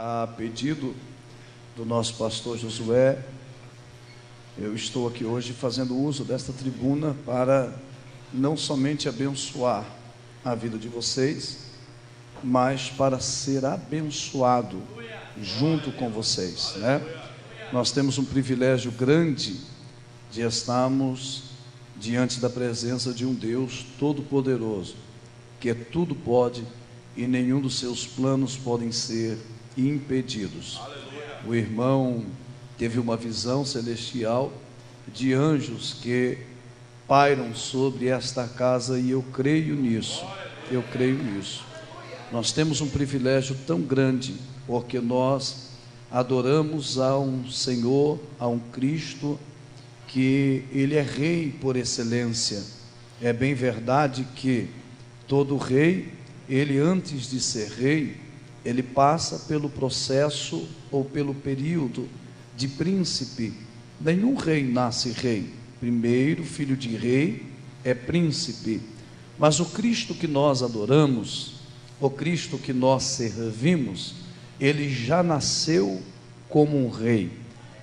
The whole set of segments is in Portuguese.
A pedido do nosso pastor Josué, eu estou aqui hoje fazendo uso desta tribuna para não somente abençoar a vida de vocês, mas para ser abençoado junto com vocês, né? Nós temos um privilégio grande de estarmos diante da presença de um Deus todo-poderoso, que tudo pode e nenhum dos seus planos podem ser impedidos. O irmão teve uma visão celestial de anjos que pairam sobre esta casa, e eu creio nisso. Nós temos um privilégio tão grande, porque nós adoramos a um Senhor, a um Cristo, que Ele é Rei por excelência. É bem verdade que todo rei, ele antes de ser rei, ele passa pelo processo ou pelo período de príncipe. Nenhum rei nasce rei. Primeiro, filho de rei é príncipe. Mas o Cristo que nós adoramos, o Cristo que nós servimos, ele já nasceu como um rei,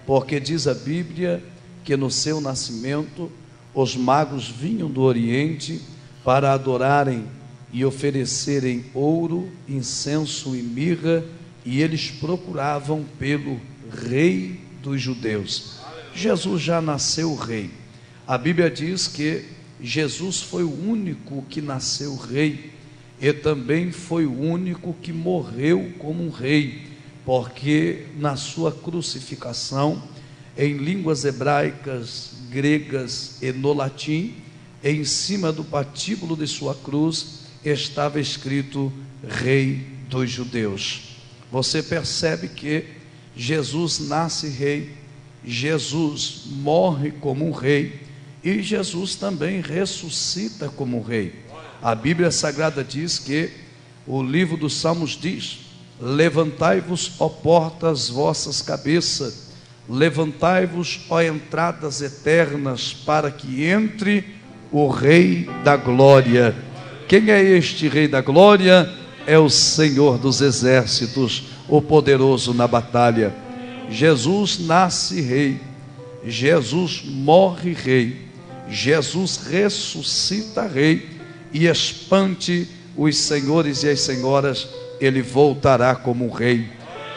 porque diz a Bíblia que no seu nascimento os magos vinham do Oriente para adorarem e oferecerem ouro, incenso e mirra, e eles procuravam pelo rei dos judeus. Jesus já nasceu rei. A Bíblia diz que Jesus foi o único que nasceu rei, e também foi o único que morreu como um rei, porque na sua crucificação, em línguas hebraicas, gregas e no latim, em cima do patíbulo de sua cruz, estava escrito Rei dos Judeus. Você percebe que Jesus nasce rei, Jesus morre como um rei, e Jesus também ressuscita como um rei. A Bíblia Sagrada diz que, o livro dos Salmos diz: levantai-vos, ó portas, vossas cabeças, levantai-vos, ó entradas eternas, para que entre o Rei da Glória. Quem é este Rei da Glória? É o Senhor dos Exércitos, o poderoso na batalha. Jesus nasce rei, Jesus morre rei, Jesus ressuscita rei, e espante os senhores e as senhoras, ele voltará como um rei,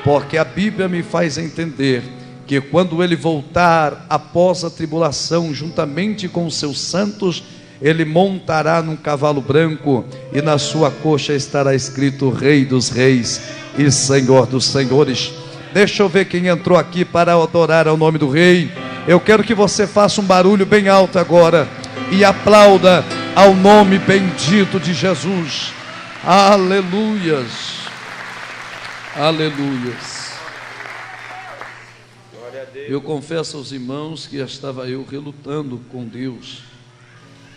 porque a Bíblia me faz entender que quando ele voltar após a tribulação, juntamente com os seus santos, ele montará num cavalo branco, e na sua coxa estará escrito Rei dos Reis e Senhor dos Senhores. Deixa eu ver quem entrou aqui para adorar ao nome do Rei. Eu quero que você faça um barulho bem alto agora e aplauda ao nome bendito de Jesus. Aleluias, aleluias. Eu confesso aos irmãos que estava eu relutando com Deus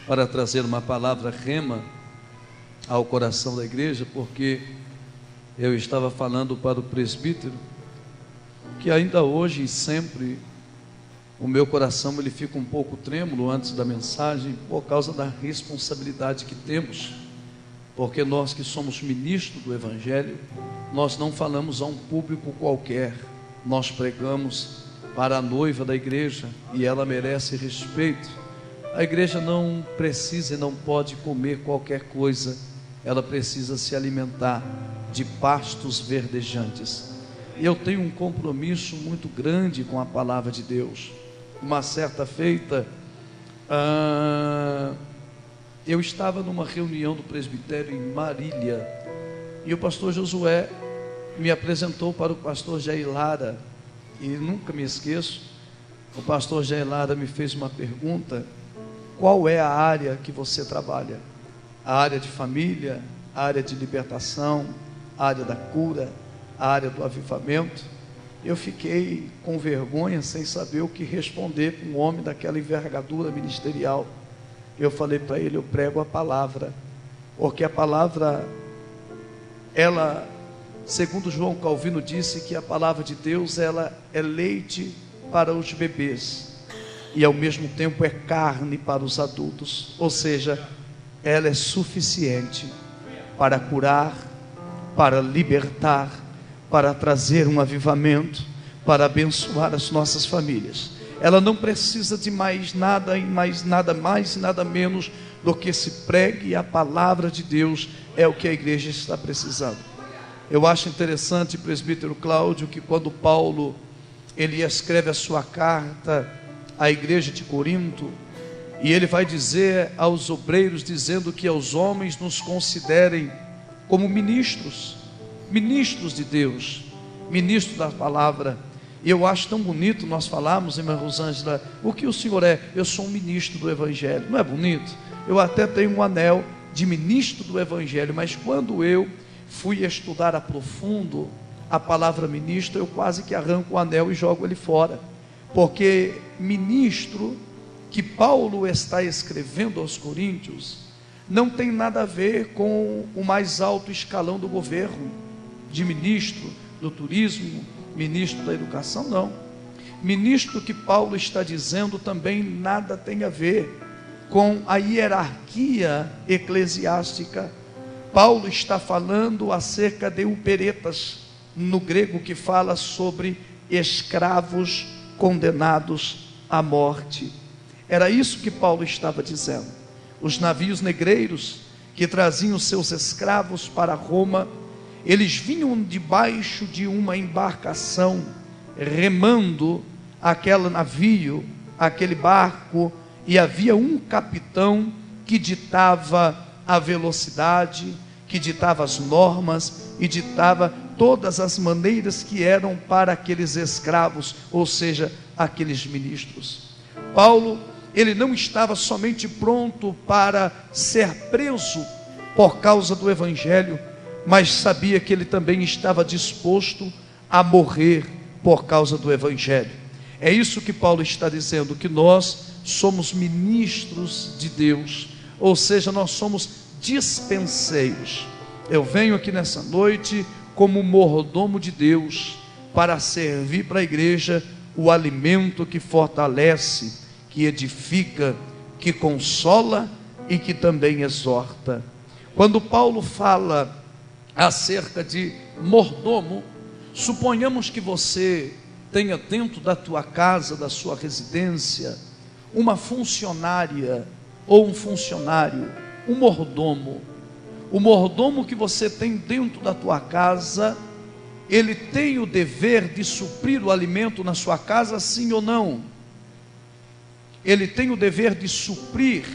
para trazer uma palavra rema ao coração da igreja, porque eu estava falando para o presbítero que ainda hoje e sempre o meu coração ele fica um pouco trêmulo antes da mensagem, por causa da responsabilidade que temos, porque nós que somos ministros do Evangelho, nós não falamos a um público qualquer, nós pregamos para a noiva da igreja, e ela merece respeito. A igreja não precisa e não pode comer qualquer coisa, ela precisa se alimentar de pastos verdejantes. E eu tenho um compromisso muito grande com a palavra de Deus. Uma certa feita, eu estava numa reunião do presbitério em Marília, e o pastor Josué me apresentou para o pastor Jair Lara, e nunca me esqueço, o pastor Jair Lara me fez uma pergunta: qual é a área que você trabalha? A área de família, a área de libertação, a área da cura, a área do avivamento? Eu fiquei com vergonha, sem saber o que responder com um homem daquela envergadura ministerial. Eu falei para ele: eu prego a palavra, porque a palavra, ela, segundo João Calvino disse, que a palavra de Deus, ela é leite para os bebês, e ao mesmo tempo é carne para os adultos, ou seja, ela é suficiente para curar, para libertar, para trazer um avivamento, para abençoar as nossas famílias. Ela não precisa de mais nada mais e nada menos do que se pregue a palavra de Deus. É o que a igreja está precisando. Eu acho interessante, presbítero Cláudio, que quando Paulo ele escreve a sua carta à igreja de Corinto, e ele vai dizer aos obreiros, dizendo que aos homens nos considerem como ministros de Deus, ministros da palavra. E eu acho tão bonito nós falarmos, irmã Rosângela, o que o senhor é? Eu sou um ministro do Evangelho. Não é bonito? Eu até tenho um anel de ministro do Evangelho, mas quando eu fui estudar a profundo a palavra ministro, eu quase que arranco o anel e jogo ele fora, porque ministro que Paulo está escrevendo aos coríntios não tem nada a ver com o mais alto escalão do governo, de ministro do turismo, ministro da educação, não. Ministro que Paulo está dizendo também nada tem a ver com a hierarquia eclesiástica. Paulo está falando acerca de uperetas, no grego, que fala sobre escravos condenados à morte. Era isso que Paulo estava dizendo. Os navios negreiros que traziam seus escravos para Roma, eles vinham debaixo de uma embarcação, remando aquele navio, aquele barco, e havia um capitão que ditava a velocidade, que ditava as normas e ditava todas as maneiras que eram para aqueles escravos, ou seja, aqueles ministros. Paulo, ele não estava somente pronto para ser preso por causa do Evangelho, mas sabia que ele também estava disposto a morrer por causa do Evangelho. É isso que Paulo está dizendo, que nós somos ministros de Deus, ou seja, nós somos dispenseiros. Eu venho aqui nessa noite como mordomo de Deus, para servir para a igreja o alimento que fortalece, que edifica, que consola e que também exorta. Quando Paulo fala acerca de mordomo, suponhamos que você tenha dentro da tua casa, da sua residência, uma funcionária ou um funcionário, um mordomo. O mordomo que você tem dentro da tua casa, ele tem o dever de suprir o alimento na sua casa, sim ou não? Ele tem o dever de suprir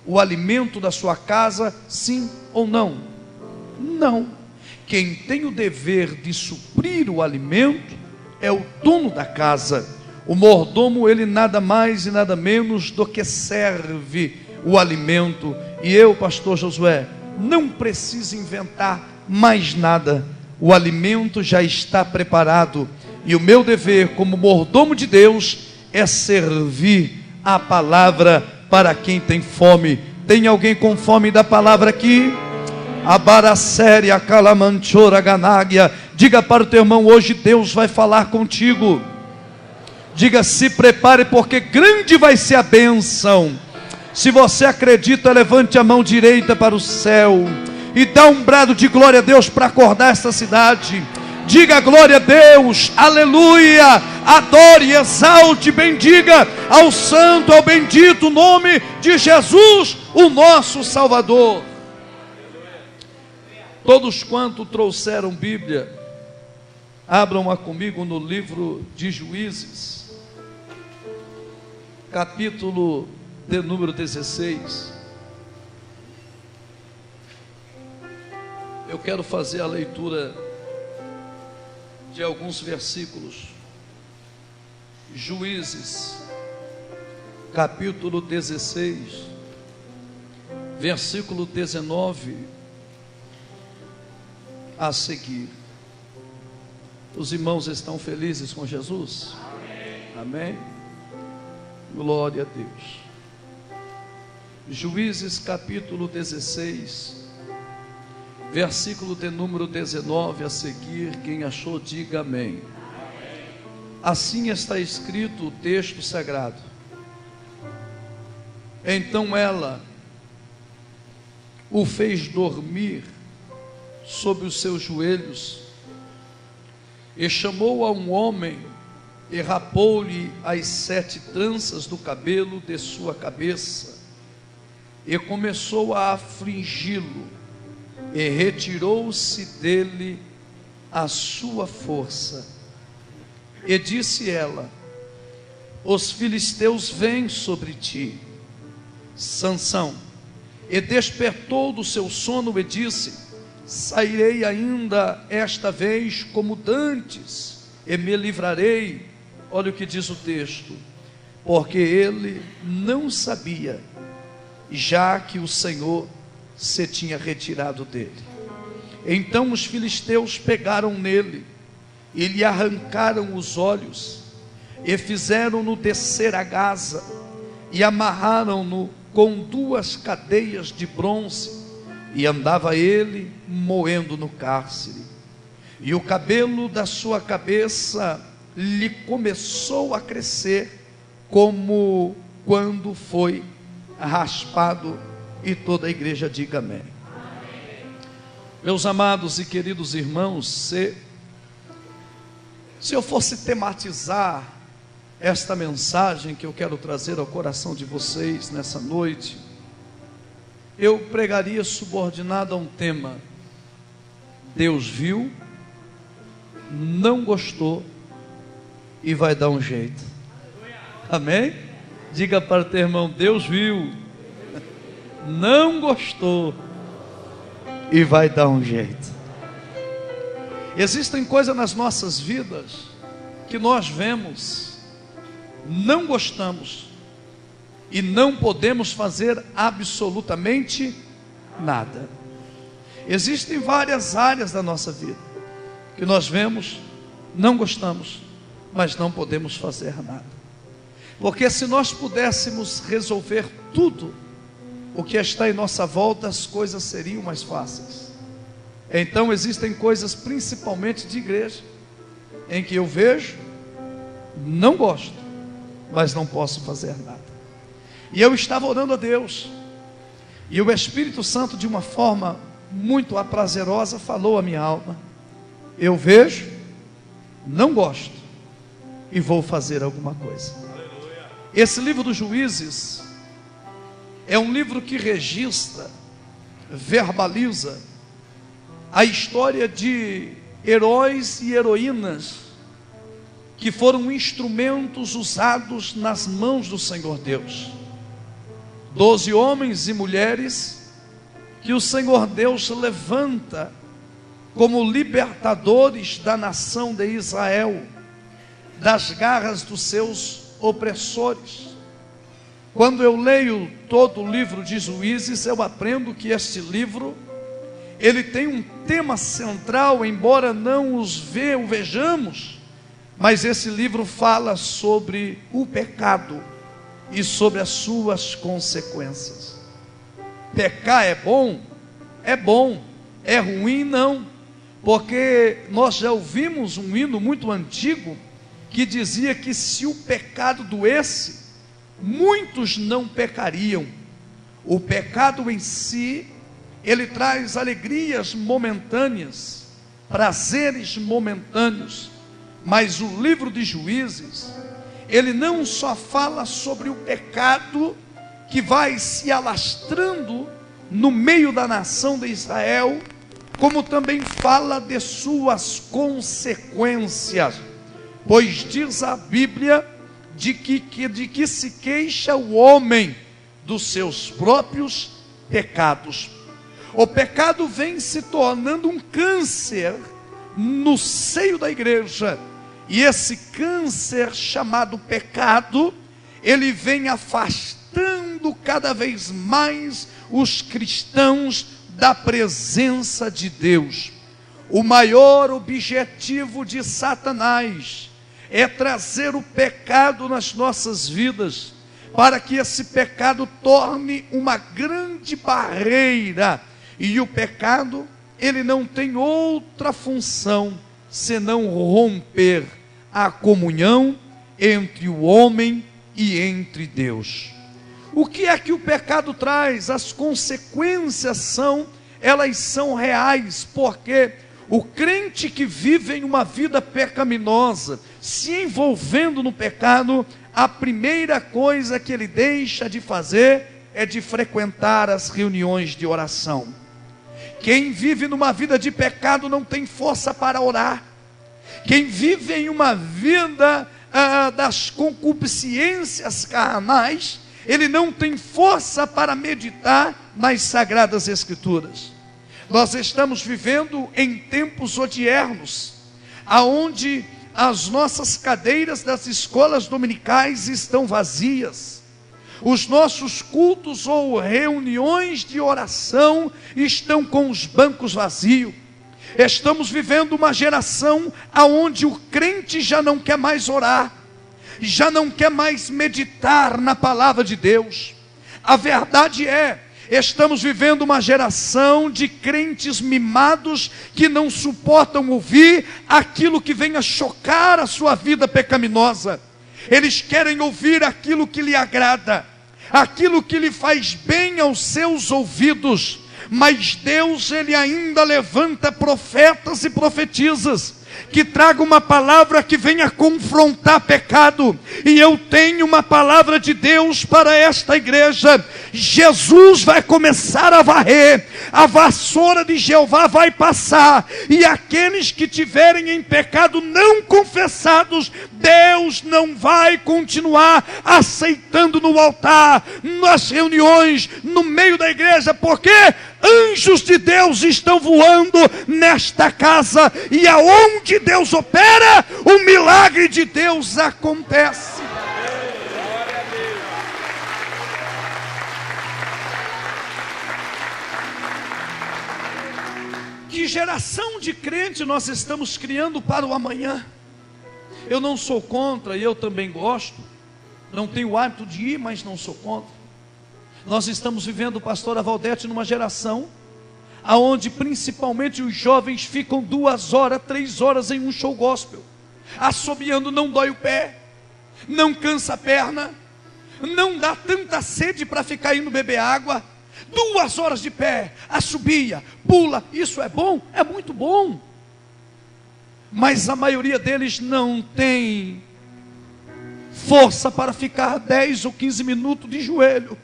o alimento da sua casa, sim ou não? Não. Quem tem o dever de suprir o alimento é o dono da casa. O mordomo, ele nada mais e nada menos do que serve o alimento. E eu, pastor Josué, não preciso inventar mais nada. O alimento já está preparado, e o meu dever como mordomo de Deus é servir a palavra para quem tem fome. Tem alguém com fome da palavra aqui? Abaraséria calamanchora ganágia. Diga para o teu irmão: hoje Deus vai falar contigo. Diga: se prepare, porque grande vai ser a bênção. Se você acredita, levante a mão direita para o céu e dá um brado de glória a Deus para acordar esta cidade. Diga glória a Deus, aleluia, adore, exalte, bendiga ao santo, ao bendito nome de Jesus, o nosso Salvador. Todos quanto trouxeram Bíblia, abram-a comigo no livro de Juízes, capítulo de número 16. Eu quero fazer a leitura de alguns versículos. Juízes, capítulo 16, versículo 19 a seguir. Os irmãos estão felizes com Jesus? Amém? Glória a Deus. Juízes capítulo 16, versículo de número 19 a seguir. Quem achou, diga amém. Assim está escrito o texto sagrado. Então ela o fez dormir sobre os seus joelhos E chamou a um homem, e rapou-lhe as 7 tranças do cabelo de sua cabeça, e começou a afligi-lo, e retirou-se dele a sua força. E disse ela: os filisteus vêm sobre ti, Sansão. E despertou do seu sono e disse: sairei ainda esta vez como dantes, e me livrarei. Olha o que diz o texto: porque ele não sabia, já que o Senhor se tinha retirado dele. Então os filisteus pegaram nele, e lhe arrancaram os olhos, e fizeram-no descer a Gaza, e amarraram-no com 2 cadeias de bronze, e andava ele moendo no cárcere. E o cabelo da sua cabeça lhe começou a crescer, como quando foi raspado. E toda a igreja diga amém. Meus amados e queridos irmãos, se eu fosse tematizar esta mensagem que eu quero trazer ao coração de vocês nessa noite, eu pregaria subordinado a um tema: Deus viu, não gostou e vai dar um jeito. Amém? Diga para o teu irmão: Deus viu, não gostou e vai dar um jeito. Existem coisas nas nossas vidas que nós vemos, não gostamos e não podemos fazer absolutamente nada. Existem várias áreas da nossa vida que nós vemos, não gostamos, mas não podemos fazer nada. Porque se nós pudéssemos resolver tudo o que está em nossa volta, as coisas seriam mais fáceis. Então existem coisas, principalmente de igreja, em que eu vejo, não gosto, mas não posso fazer nada. E eu estava orando a Deus, e o Espírito Santo, de uma forma muito aprazerosa, falou à minha alma: eu vejo, não gosto, e vou fazer alguma coisa. Esse livro dos Juízes é um livro que registra, verbaliza a história de heróis e heroínas que foram instrumentos usados nas mãos do Senhor Deus. 12 homens e mulheres que o Senhor Deus levanta como libertadores da nação de Israel, das garras dos seus opressores. Quando eu leio todo o livro de Juízes, eu aprendo que este livro, ele tem um tema central, embora não o vejamos, mas esse livro fala sobre o pecado e sobre as suas consequências. Pecar é bom? É bom. É ruim? Não. Porque nós já ouvimos um hino muito antigo que dizia que se o pecado doesse, muitos não pecariam. O pecado em si, ele traz alegrias momentâneas, prazeres momentâneos, mas o livro de Juízes, ele não só fala sobre o pecado que vai se alastrando no meio da nação de Israel, como também fala de suas consequências, pois diz a Bíblia de que se queixa o homem dos seus próprios pecados. O pecado vem se tornando um câncer no seio da igreja, e esse câncer chamado pecado, ele vem afastando cada vez mais os cristãos da presença de Deus. O maior objetivo de Satanás é trazer o pecado nas nossas vidas, para que esse pecado torne uma grande barreira. E o pecado, ele não tem outra função senão romper a comunhão entre o homem e entre Deus. O que é que o pecado traz? As consequências elas são reais, porque O crente que vive em uma vida pecaminosa, se envolvendo no pecado, a primeira coisa que ele deixa de fazer é de frequentar as reuniões de oração. Quem vive numa vida de pecado não tem força para orar. Quem vive em uma vida das concupiscências carnais, ele não tem força para meditar nas Sagradas Escrituras. Nós estamos vivendo em tempos odiernos, aonde as nossas cadeiras das escolas dominicais estão vazias. Os nossos cultos ou reuniões de oração estão com os bancos vazios. Estamos vivendo uma geração aonde o crente já não quer mais orar, já não quer mais meditar na palavra de Deus. A verdade é, estamos vivendo uma geração de crentes mimados que não suportam ouvir aquilo que venha chocar a sua vida pecaminosa. Eles querem ouvir aquilo que lhe agrada, aquilo que lhe faz bem aos seus ouvidos. Mas Deus, Ele ainda levanta profetas e profetisas que tragam uma palavra que venha confrontar pecado. E eu tenho uma palavra de Deus para esta igreja. Jesus vai começar a varrer, a vassoura de Jeová vai passar, e aqueles que tiverem em pecado não confessados, Deus não vai continuar aceitando no altar, nas reuniões, no meio da igreja, porque anjos de Deus estão voando nesta casa, e aonde Deus opera, o milagre de Deus acontece. Que geração de crente nós estamos criando para o amanhã? Eu não sou contra, e eu também gosto, não tenho o hábito de ir, mas não sou contra. Nós estamos vivendo, pastora Valdete, numa geração aonde principalmente os jovens ficam 2 horas, 3 horas em um show gospel, assobiando, não dói o pé, não cansa a perna, não dá tanta sede para ficar indo beber água. 2 horas de pé, assobia, pula. Isso é bom? É muito bom. Mas a maioria deles não tem força para ficar 10 ou 15 minutos de joelho,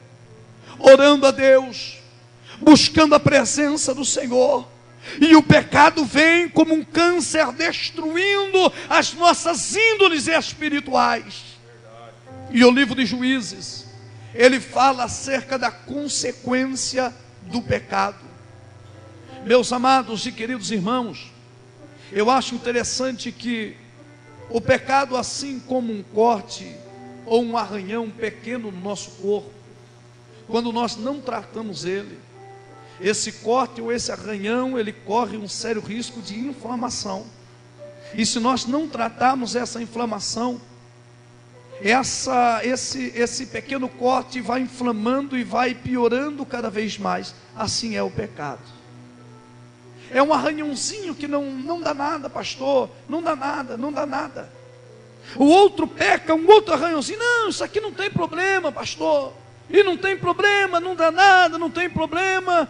orando a Deus, buscando a presença do Senhor. E o pecado vem como um câncer, destruindo as nossas índoles espirituais. E o livro de Juízes, ele fala acerca da consequência do pecado. Meus amados e queridos irmãos, eu acho interessante que o pecado, assim como um corte ou um arranhão pequeno no nosso corpo, quando nós não tratamos ele, esse corte ou esse arranhão, ele corre um sério risco de inflamação. E se nós não tratarmos essa inflamação, esse pequeno corte vai inflamando e vai piorando cada vez mais. Assim é o pecado. É um arranhãozinho que não dá nada, pastor, não dá nada. O outro peca, um outro arranhãozinho, não, isso aqui não tem problema, pastor, e não tem problema, não dá nada, não tem problema.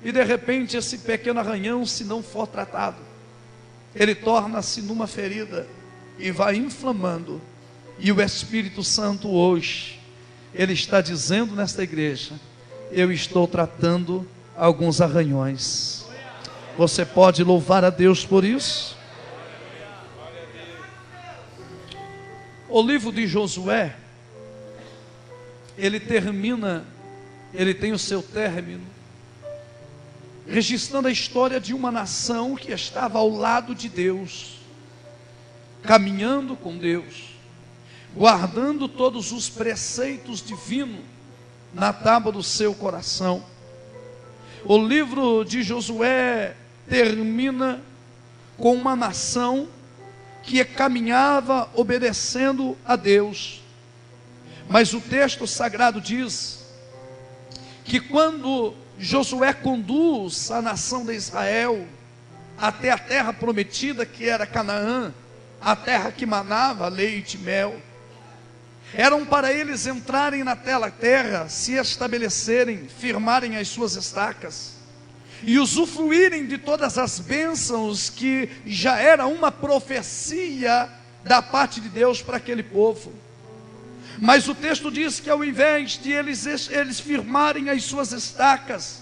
E de repente esse pequeno arranhão, se não for tratado, ele torna-se numa ferida e vai inflamando. E o Espírito Santo hoje, ele está dizendo nesta igreja: eu estou tratando alguns arranhões. Você pode louvar a Deus por isso? O livro de Josué, ele termina, ele tem o seu término, registrando a história de uma nação que estava ao lado de Deus, caminhando com Deus, guardando todos os preceitos divinos na tábua do seu coração. O livro de Josué termina com uma nação que caminhava obedecendo a Deus. Mas o texto sagrado diz que quando Josué conduz a nação de Israel até a terra prometida, que era Canaã, a terra que manava leite e mel, eram para eles entrarem naquela terra, se estabelecerem, firmarem as suas estacas. e usufruírem de todas as bênçãos que já era uma profecia da parte de Deus para aquele povo. Mas o texto diz que ao invés de eles firmarem as suas estacas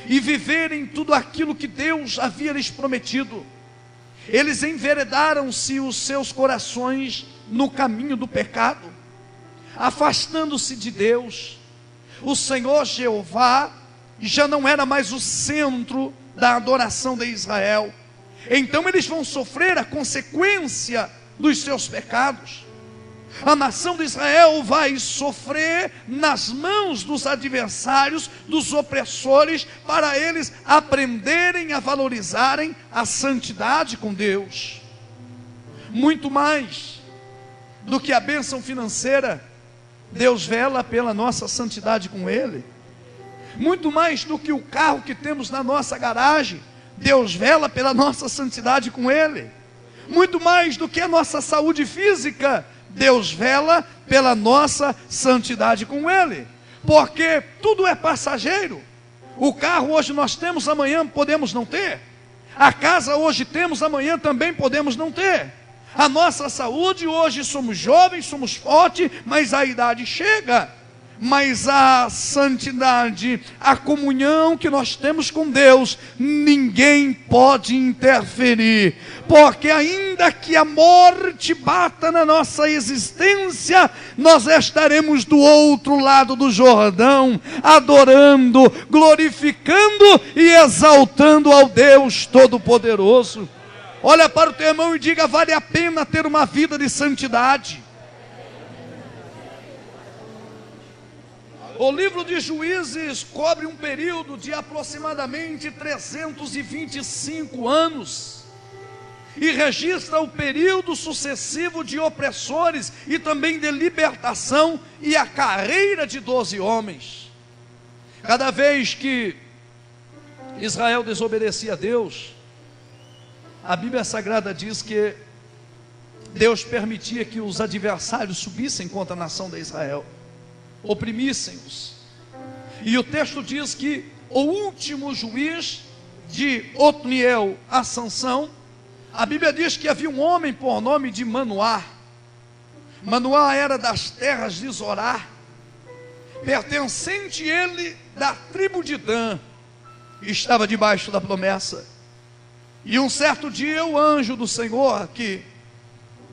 e viverem tudo aquilo que Deus havia lhes prometido, eles enveredaram-se os seus corações no caminho do pecado, afastando-se de Deus. O Senhor Jeová já não era mais o centro da adoração de Israel. Então eles vão sofrer a consequência dos seus pecados. A nação de Israel vai sofrer nas mãos dos adversários, dos opressores, para eles aprenderem a valorizarem a santidade com Deus. Muito mais do que a bênção financeira, Deus vela pela nossa santidade com Ele. Muito mais do que o carro que temos na nossa garagem, Deus vela pela nossa santidade com Ele. Muito mais do que a nossa saúde física, Deus vela pela nossa santidade com Ele. Porque tudo é passageiro. O carro hoje nós temos, amanhã podemos não ter. A casa hoje temos, amanhã também podemos não ter. A nossa saúde, hoje somos jovens, somos fortes, mas a idade chega. Mas a santidade, a comunhão que nós temos com Deus, ninguém pode interferir. Porque ainda que a morte bata na nossa existência, nós estaremos do outro lado do Jordão, adorando, glorificando e exaltando ao Deus Todo-Poderoso. Olha para o teu irmão e diga: vale a pena ter uma vida de santidade. O livro de Juízes cobre um período de aproximadamente 325 anos e registra o período sucessivo de opressores e também de libertação e a carreira de 12 homens. Cada vez que Israel desobedecia a Deus, a Bíblia Sagrada diz que Deus permitia que os adversários subissem contra a nação de Israel, oprimissem-os. E o texto diz que o último juiz, de Otniel a Sansão, a Bíblia diz que havia um homem por nome de Manoá. Manoá era das terras de Zorá, pertencente ele da tribo de Dan, estava debaixo da promessa. E um certo dia o anjo do Senhor, que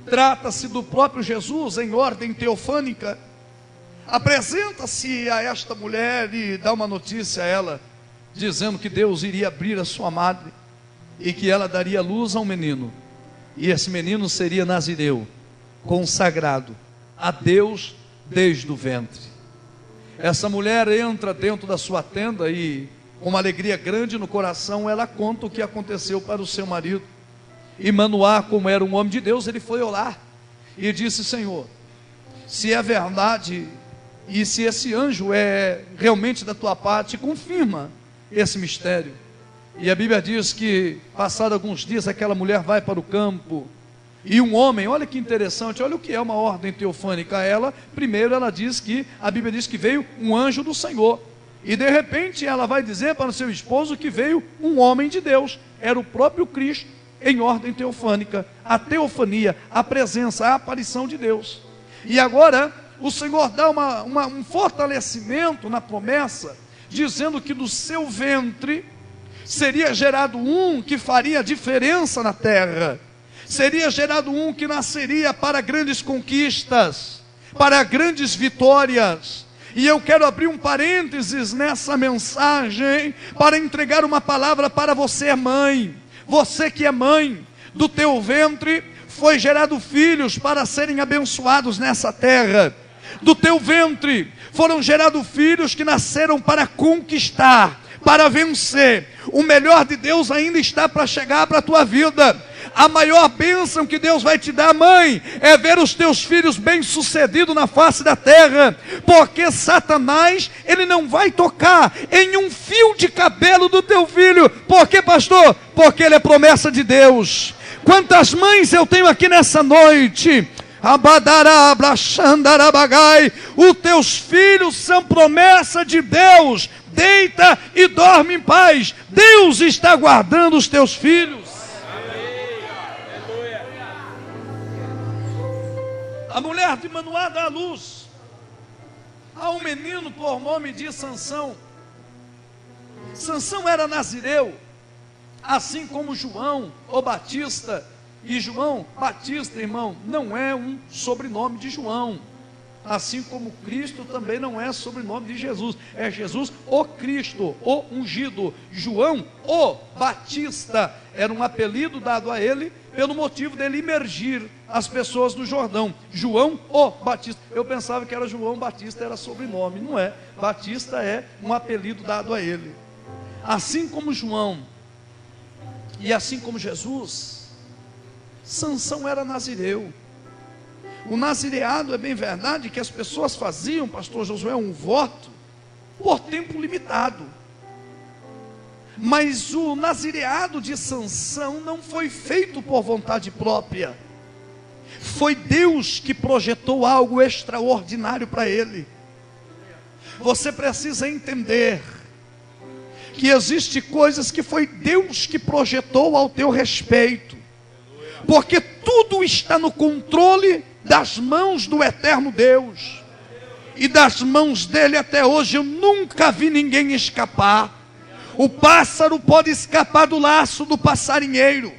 trata-se do próprio Jesus em ordem teofânica, apresenta-se a esta mulher e dá uma notícia a ela, dizendo que Deus iria abrir a sua madre e que ela daria luz a um menino, e esse menino seria nazireu, consagrado a Deus desde o ventre. Essa mulher entra dentro da sua tenda e, com uma alegria grande no coração, ela conta o que aconteceu para o seu marido. E Manoá, como era um homem de Deus, ele foi orar e disse: Senhor, se é verdade e se esse anjo é realmente da tua parte, confirma esse mistério. E a Bíblia diz que, passados alguns dias, aquela mulher vai para o campo, e um homem, olha que interessante, olha o que é uma ordem teofânica. Primeiro ela diz que, a Bíblia diz que veio um anjo do Senhor, e de repente ela vai dizer para o seu esposo que veio um homem de Deus, era o próprio Cristo, em ordem teofânica, a teofania, a presença, a aparição de Deus. E agora o Senhor dá um fortalecimento na promessa, dizendo que do seu ventre seria gerado um que faria diferença na terra, seria gerado um que nasceria para grandes conquistas, para grandes vitórias. E eu quero abrir um parênteses nessa mensagem, para entregar uma palavra para você, mãe. Você que é mãe, do teu ventre foi gerado filhos para serem abençoados nessa terra. Do teu ventre foram gerados filhos que nasceram para conquistar, para vencer. O melhor de Deus ainda está para chegar para a tua vida. A maior bênção que Deus vai te dar, mãe, é ver os teus filhos bem-sucedidos na face da terra, porque Satanás, ele não vai tocar em um fio de cabelo do teu filho. Por quê, pastor? Porque ele é promessa de Deus. Quantas mães eu tenho aqui nessa noite? Os teus filhos são promessa de Deus. deita e dorme em paz. Deus está guardando os teus filhos. A mulher de Manoá dá à luz a um menino por nome de Sansão. Sansão era nazireu, assim como João, o Batista. E João Batista, irmão, não é um sobrenome de João, assim como Cristo também não é sobrenome de Jesus. É Jesus o Cristo, o ungido. João o Batista era um apelido dado a ele pelo motivo dele imergir as pessoas no Jordão. João o Batista. Eu pensava que era João Batista, era sobrenome. Não é. Batista é um apelido dado a ele. Assim como João e assim como Jesus, Sansão era nazireu. O nazireado, é bem verdade que as pessoas faziam, pastor Josué, um voto por tempo limitado. Mas o nazireado de Sansão não foi feito por vontade própria. Foi Deus que projetou algo extraordinário para ele. Você precisa entender que existem coisas que foi Deus que projetou ao teu respeito, porque tudo está no controle das mãos do eterno Deus, e das mãos dele até hoje eu nunca vi ninguém escapar. O pássaro pode escapar do laço do passarinheiro,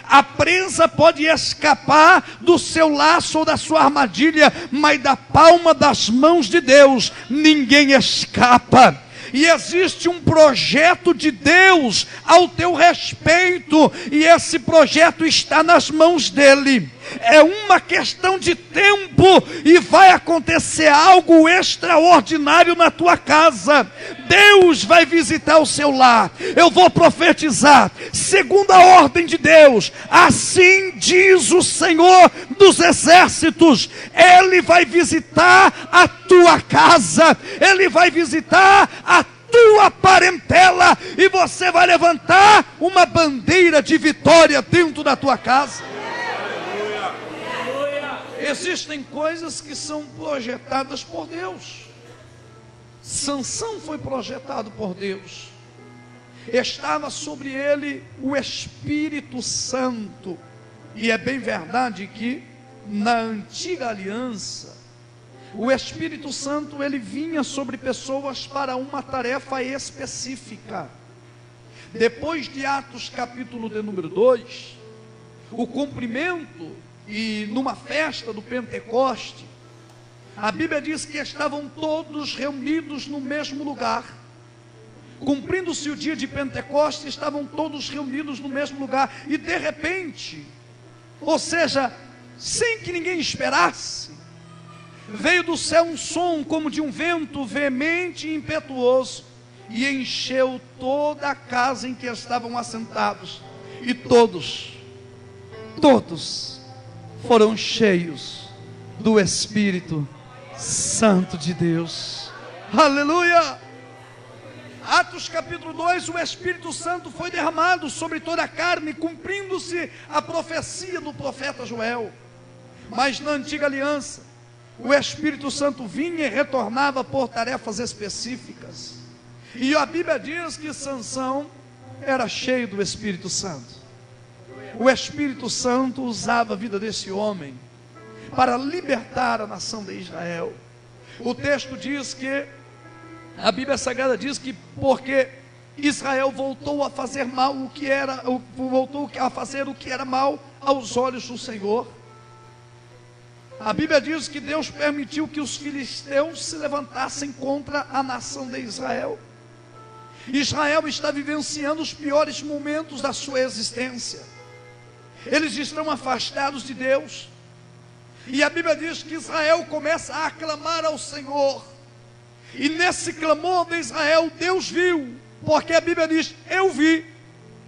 a presa pode escapar do seu laço ou da sua armadilha, mas da palma das mãos de Deus ninguém escapa. E existe um projeto de Deus ao teu respeito, e esse projeto está nas mãos dele. É uma questão de tempo e vai acontecer algo extraordinário na tua casa. Deus vai visitar o seu lar. Eu vou profetizar, segundo a ordem de Deus, assim diz o Senhor dos exércitos: Ele vai visitar a tua casa, Ele vai visitar a tua parentela, e você vai levantar uma bandeira de vitória dentro da tua casa. Existem coisas que são projetadas por Deus. Sansão foi projetado por Deus. Estava sobre ele o Espírito Santo. E é bem verdade que na antiga aliança, o Espírito Santo ele vinha sobre pessoas para uma tarefa específica. Depois de Atos capítulo de número 2, o cumprimento e numa festa do Pentecoste, a Bíblia diz que estavam todos reunidos no mesmo lugar. Cumprindo-se o dia de Pentecoste, estavam todos reunidos no mesmo lugar, e de repente, ou seja, sem que ninguém esperasse, veio do céu um som como de um vento veemente e impetuoso, e encheu toda a casa em que estavam assentados, e todos foram cheios do Espírito Santo de Deus. Aleluia! Atos capítulo 2, o Espírito Santo foi derramado sobre toda a carne, cumprindo-se a profecia do profeta Joel. Mas na antiga aliança, o Espírito Santo vinha e retornava por tarefas específicas. E a Bíblia diz que Sansão era cheio do Espírito Santo. O Espírito Santo usava a vida desse homem para libertar a nação de Israel. O texto diz que, a Bíblia Sagrada diz que porque Israel voltou a fazer mal voltou a fazer o que era mal aos olhos do Senhor. A Bíblia diz que Deus permitiu que os filisteus se levantassem contra a nação de Israel. Israel está vivenciando os piores momentos da sua existência. Eles estão afastados de Deus. E a Bíblia diz que Israel começa a clamar ao Senhor. E nesse clamor de Israel, Deus viu. Porque a Bíblia diz: eu vi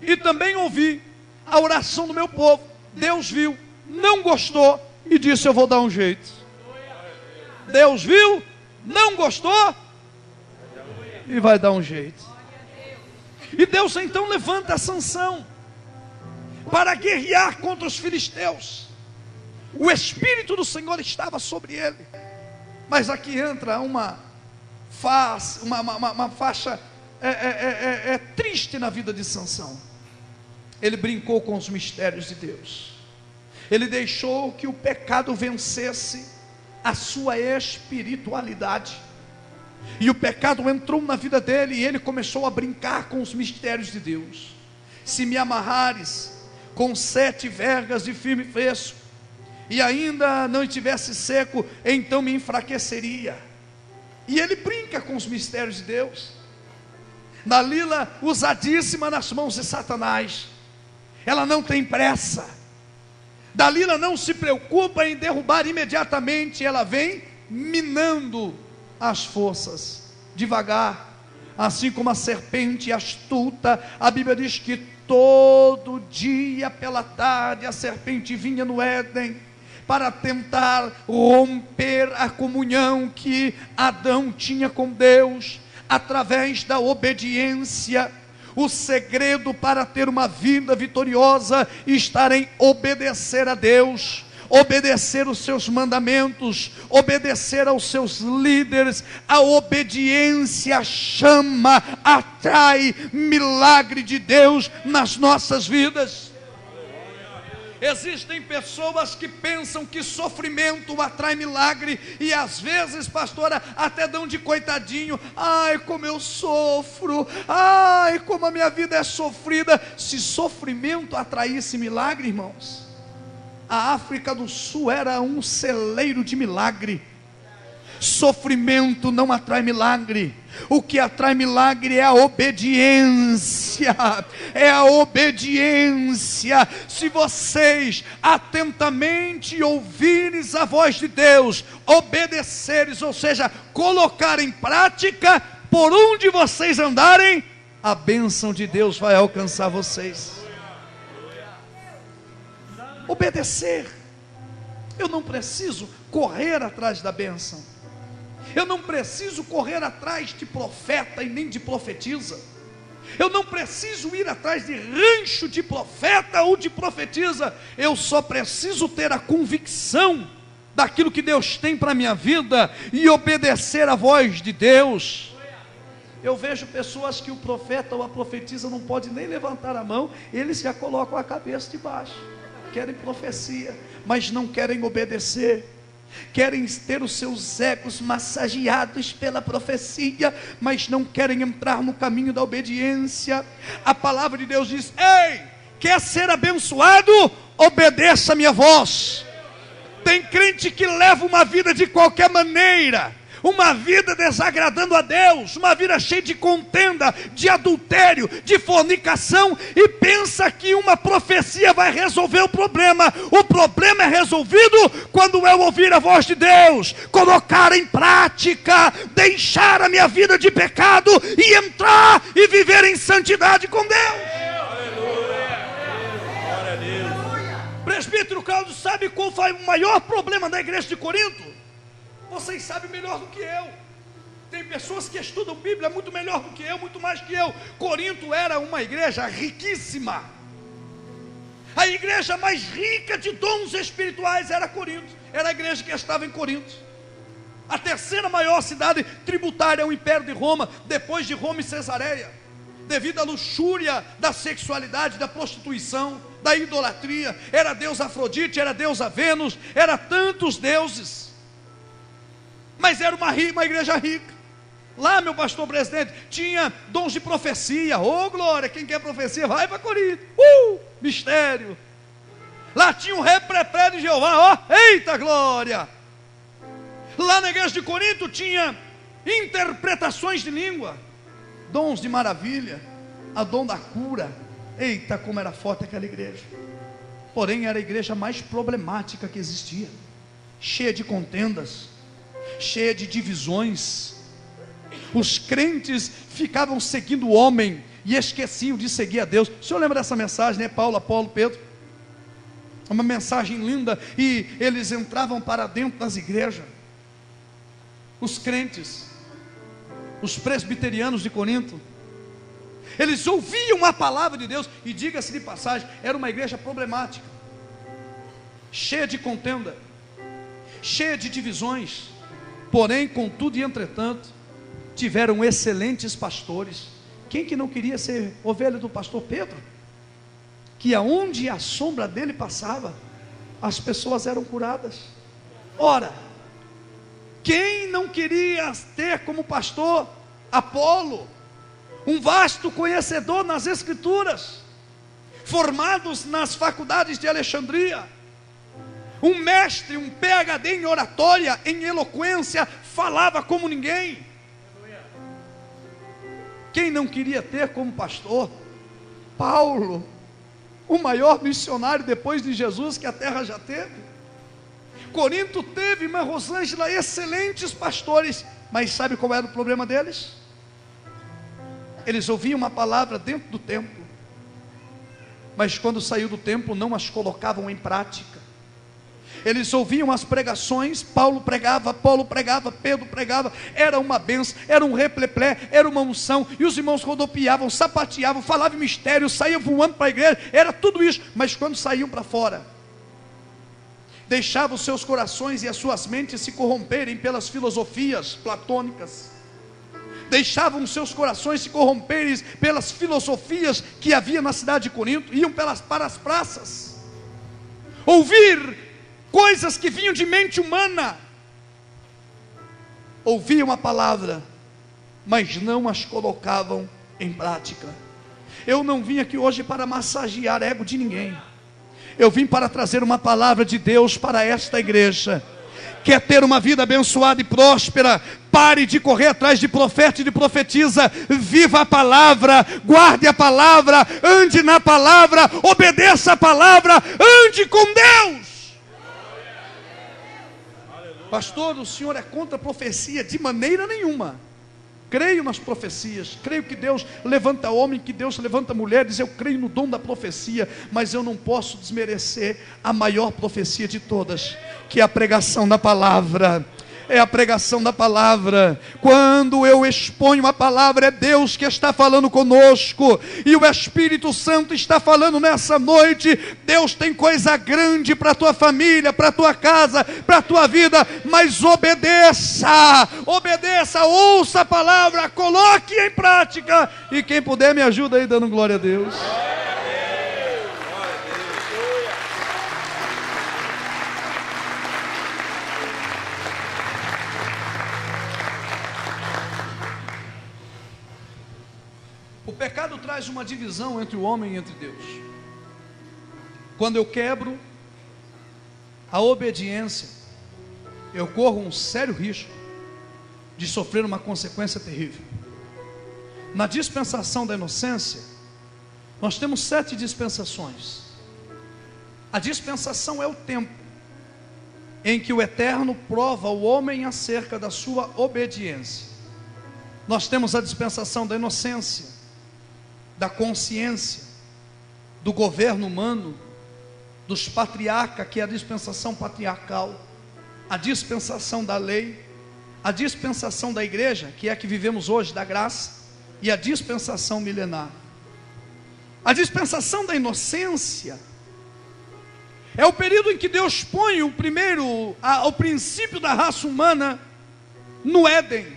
e também ouvi a oração do meu povo. Deus viu, não gostou e disse: eu vou dar um jeito. Deus viu, não gostou e vai dar um jeito. E Deus então levanta Sansão para guerrear contra os filisteus. O Espírito do Senhor estava sobre ele. Mas aqui entra uma faixa triste na vida de Sansão. Ele brincou com os mistérios de Deus. Ele deixou que o pecado vencesse a sua espiritualidade. E o pecado entrou na vida dele e ele começou a brincar com os mistérios de Deus. Se me amarrares com 7 vergas de firme preço, e ainda não estivesse seco, então me enfraqueceria. E ele brinca com os mistérios de Deus. Dalila, usadíssima nas mãos de Satanás, ela não tem pressa. Dalila não se preocupa em derrubar imediatamente, ela vem minando as forças, devagar, assim como a serpente astuta. A Bíblia diz que todo dia pela tarde a serpente vinha no Éden para tentar romper a comunhão que Adão tinha com Deus, através da obediência. O segredo para ter uma vida vitoriosa está em obedecer a Deus, obedecer os seus mandamentos, obedecer aos seus líderes. A obediência chama, atrai milagre de Deus nas nossas vidas. Existem pessoas que pensam que sofrimento atrai milagre, e às vezes, pastora, até dão de coitadinho. Ai, como eu sofro, ai, como a minha vida é sofrida. Se sofrimento atraísse milagre, irmãos, a África do Sul era um celeiro de milagre. Sofrimento não atrai milagre. O que atrai milagre é a obediência. É a obediência. Se vocês atentamente ouvires a voz de Deus, obedeceres, ou seja, colocar em prática, por onde vocês andarem, a bênção de Deus vai alcançar vocês. Obedecer. Eu não preciso correr atrás da bênção. Eu não preciso correr atrás de profeta e nem de profetisa. Eu não preciso ir atrás de rancho de profeta ou de profetisa. Eu só preciso ter a convicção daquilo que Deus tem para a minha vida e obedecer a voz de Deus. Eu vejo pessoas que o profeta ou a profetisa não pode nem levantar a mão, eles já colocam a cabeça de baixo. Querem profecia, mas não querem obedecer. Querem ter os seus egos massageados pela profecia, mas não querem entrar no caminho da obediência. A palavra de Deus diz: ei, quer ser abençoado? Obedeça a minha voz. Tem crente que leva uma vida de qualquer maneira, uma vida desagradando a Deus, uma vida cheia de contenda, de adultério, de fornicação, e pensa que uma profecia vai resolver o problema. O problema é resolvido quando eu ouvir a voz de Deus, colocar em prática, deixar a minha vida de pecado e entrar e viver em santidade com Deus. Presbítero Carlos, sabe qual foi o maior problema da igreja de Corinto? Vocês sabem melhor do que eu. Tem pessoas que estudam Bíblia muito melhor do que eu, muito mais que eu. Corinto era uma igreja riquíssima. A igreja mais rica de dons espirituais era Corinto. Era a igreja que estava em Corinto. A terceira maior cidade tributária ao Império de Roma, depois de Roma e Cesareia, devido à luxúria da sexualidade, da prostituição, da idolatria. Era a deusa Afrodite, era a deusa Vênus, era tantos deuses. Mas era uma igreja rica. Lá, meu pastor presidente, tinha dons de profecia. Oh, glória, quem quer profecia, vai para Corinto. Mistério. Lá tinha um reprepé de Jeová, ó, eita glória. Lá na igreja de Corinto tinha interpretações de língua, dons de maravilha, a dom da cura. Eita, como era forte aquela igreja. Porém, era a igreja mais problemática que existia, cheia de contendas, cheia de divisões. Os crentes ficavam seguindo o homem e esqueciam de seguir a Deus. O senhor lembra dessa mensagem, né? Paulo, Apolo, Pedro. Uma mensagem linda. E eles entravam para dentro das igrejas. Os crentes, os presbiterianos de Corinto, eles ouviam a palavra de Deus. E diga-se de passagem, era uma igreja problemática, cheia de contenda, cheia de divisões. Porém, contudo e entretanto, tiveram excelentes pastores, Quem que não queria ser ovelha do pastor Pedro? Que aonde a sombra dele passava, as pessoas eram curadas. Ora, quem não queria ter como pastor Apolo, um vasto conhecedor nas escrituras, formados nas faculdades de Alexandria, um mestre, um PhD em oratória, em eloquência, falava como ninguém. Quem não queria ter como pastor Paulo, o maior missionário depois de Jesus que a terra já teve? Corinto teve, irmã Rosângela, excelentes pastores, mas sabe qual era o problema deles? Eles ouviam uma palavra dentro do templo, mas quando saiu do templo não as colocavam em prática. Eles ouviam as pregações, Paulo pregava, Apolo pregava, Pedro pregava, era uma benção, era um repleplé, era uma unção, e os irmãos rodopiavam, sapateavam, falavam em mistério, saíam voando para a igreja, era tudo isso, mas quando saíam para fora, deixavam seus corações e as suas mentes se corromperem pelas filosofias platônicas, deixavam seus corações se corromperem pelas filosofias que havia na cidade de Corinto, iam para as praças, ouvir coisas que vinham de mente humana, ouviam a palavra, mas não as colocavam em prática. Eu não vim aqui hoje para massagear ego de ninguém, eu vim para trazer uma palavra de Deus para esta igreja. Quer ter uma vida abençoada e próspera? Pare de correr atrás de profeta e de profetisa. Viva a palavra, guarde a palavra, ande na palavra, obedeça a palavra, ande com Deus. Pastor, o senhor é contra a profecia? De maneira nenhuma. Creio nas profecias, creio que Deus levanta homem, que Deus levanta mulheres, eu creio no dom da profecia, mas eu não posso desmerecer a maior profecia de todas, que é a pregação da palavra. É a pregação da palavra. Quando eu exponho a palavra, é Deus que está falando conosco, e o Espírito Santo está falando nessa noite. Deus tem coisa grande para a tua família, para a tua casa, para a tua vida, mas obedeça, ouça a palavra, coloque em prática, e quem puder me ajuda aí dando glória a Deus. O pecado traz uma divisão entre o homem e entre Deus. Quando eu quebro a obediência, eu corro um sério risco de sofrer uma consequência terrível. Na dispensação da inocência, nós temos 7 dispensações. A dispensação é o tempo em que o Eterno prova o homem acerca da sua obediência. Nós temos a dispensação da inocência, da consciência, do governo humano, dos patriarcas, que é a dispensação patriarcal, a dispensação da lei, a dispensação da igreja, que é a que vivemos hoje, da graça, e a dispensação milenar. A dispensação da inocência é o período em que Deus põe o princípio da raça humana no Éden,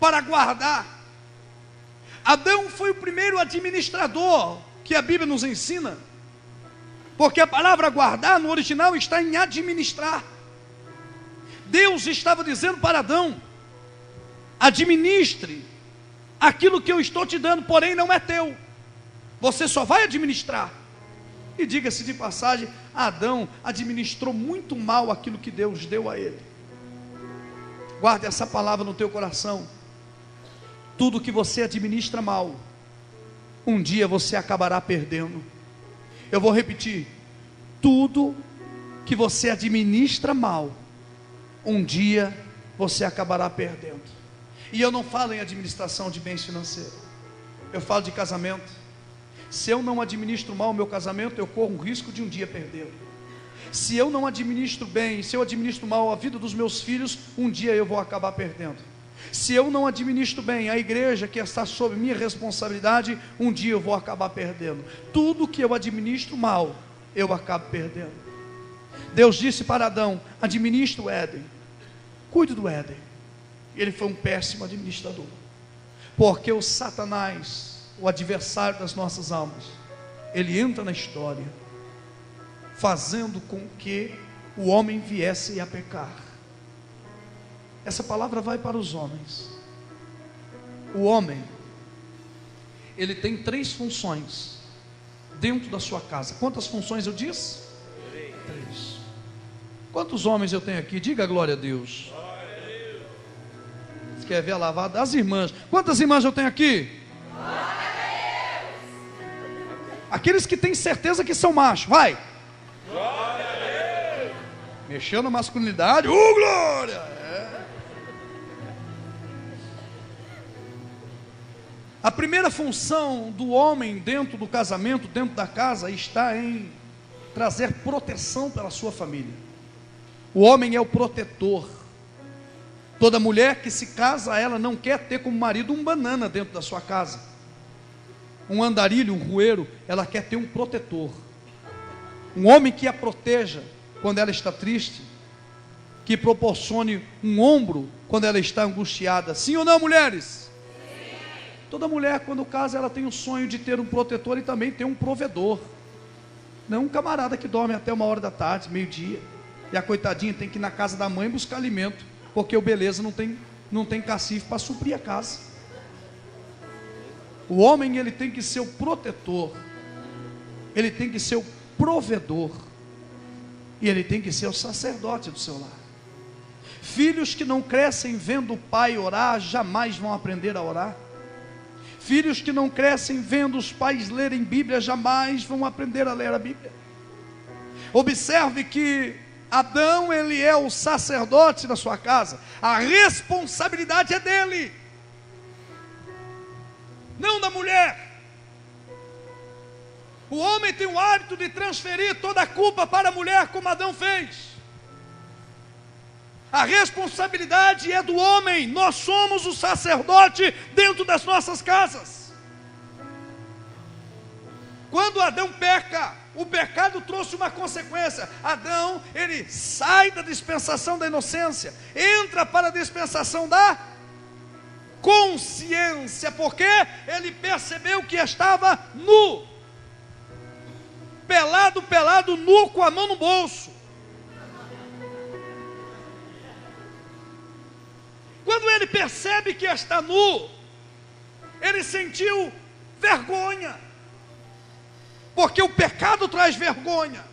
para guardar. Adão foi o primeiro administrador que a Bíblia nos ensina, porque a palavra guardar no original está em administrar. Deus estava dizendo para Adão: administre aquilo que eu estou te dando, porém não é teu, você só vai administrar. E diga-se de passagem, Adão administrou muito mal aquilo que Deus deu a ele. Guarde essa palavra no teu coração. Tudo que você administra mal, um dia você acabará perdendo. Eu vou repetir: tudo que você administra mal, um dia você acabará perdendo. E eu não falo em administração de bens financeiros, eu falo de casamento. Se eu não administro mal o meu casamento, eu corro o risco de um dia perdê-lo. Se eu não administro bem, se eu administro mal a vida dos meus filhos, um dia eu vou acabar perdendo. Se eu não administro bem a igreja que está sob minha responsabilidade, um dia eu vou acabar perdendo. Tudo que eu administro mal, eu acabo perdendo. Deus disse para Adão: administre o Éden, cuide do Éden. Ele foi um péssimo administrador, Porque o Satanás, o adversário das nossas almas, ele entra na história, fazendo com que o homem viesse a pecar. Essa palavra vai para os homens. O homem, ele tem 3 funções dentro da sua casa. Quantas funções eu disse? 3. Quantos homens eu tenho aqui? Diga glória a Deus. Você quer ver a lavada? As irmãs. Quantas irmãs eu tenho aqui? Aqueles que têm certeza que são machos. Vai. Glória a Deus. Mexeu na masculinidade. Glória. A primeira função do homem dentro do casamento, dentro da casa, está em trazer proteção pela sua família. O homem é o protetor. Toda mulher que se casa, ela não quer ter como marido um banana dentro da sua casa, um andarilho, um roeiro. Ela quer ter um protetor, um homem que a proteja quando ela está triste, que proporcione um ombro quando ela está angustiada. Sim ou não, mulheres? Toda mulher, quando casa, ela tem o sonho de ter um protetor e também ter um provedor. Não um camarada que dorme até 1h da tarde, meio-dia, e a coitadinha tem que ir na casa da mãe buscar alimento, porque o beleza não tem cacife para suprir a casa. O homem, ele tem que ser o protetor, ele tem que ser o provedor, e ele tem que ser o sacerdote do seu lar. Filhos que não crescem vendo o pai orar, jamais vão aprender a orar. Filhos que não crescem vendo os pais lerem Bíblia, jamais vão aprender a ler a Bíblia. Observe que Adão, ele é o sacerdote da sua casa. A responsabilidade é dele, não da mulher. O homem tem o hábito de transferir toda a culpa para a mulher, como Adão fez. A responsabilidade é do homem. Nós somos o sacerdote dentro das nossas casas. Quando Adão peca, o pecado trouxe uma consequência. Adão, ele sai da dispensação da inocência, entra para a dispensação da consciência, porque ele percebeu que estava nu, pelado, nu, com a mão no bolso. Quando ele percebe que está nu, ele sentiu vergonha, porque o pecado traz vergonha.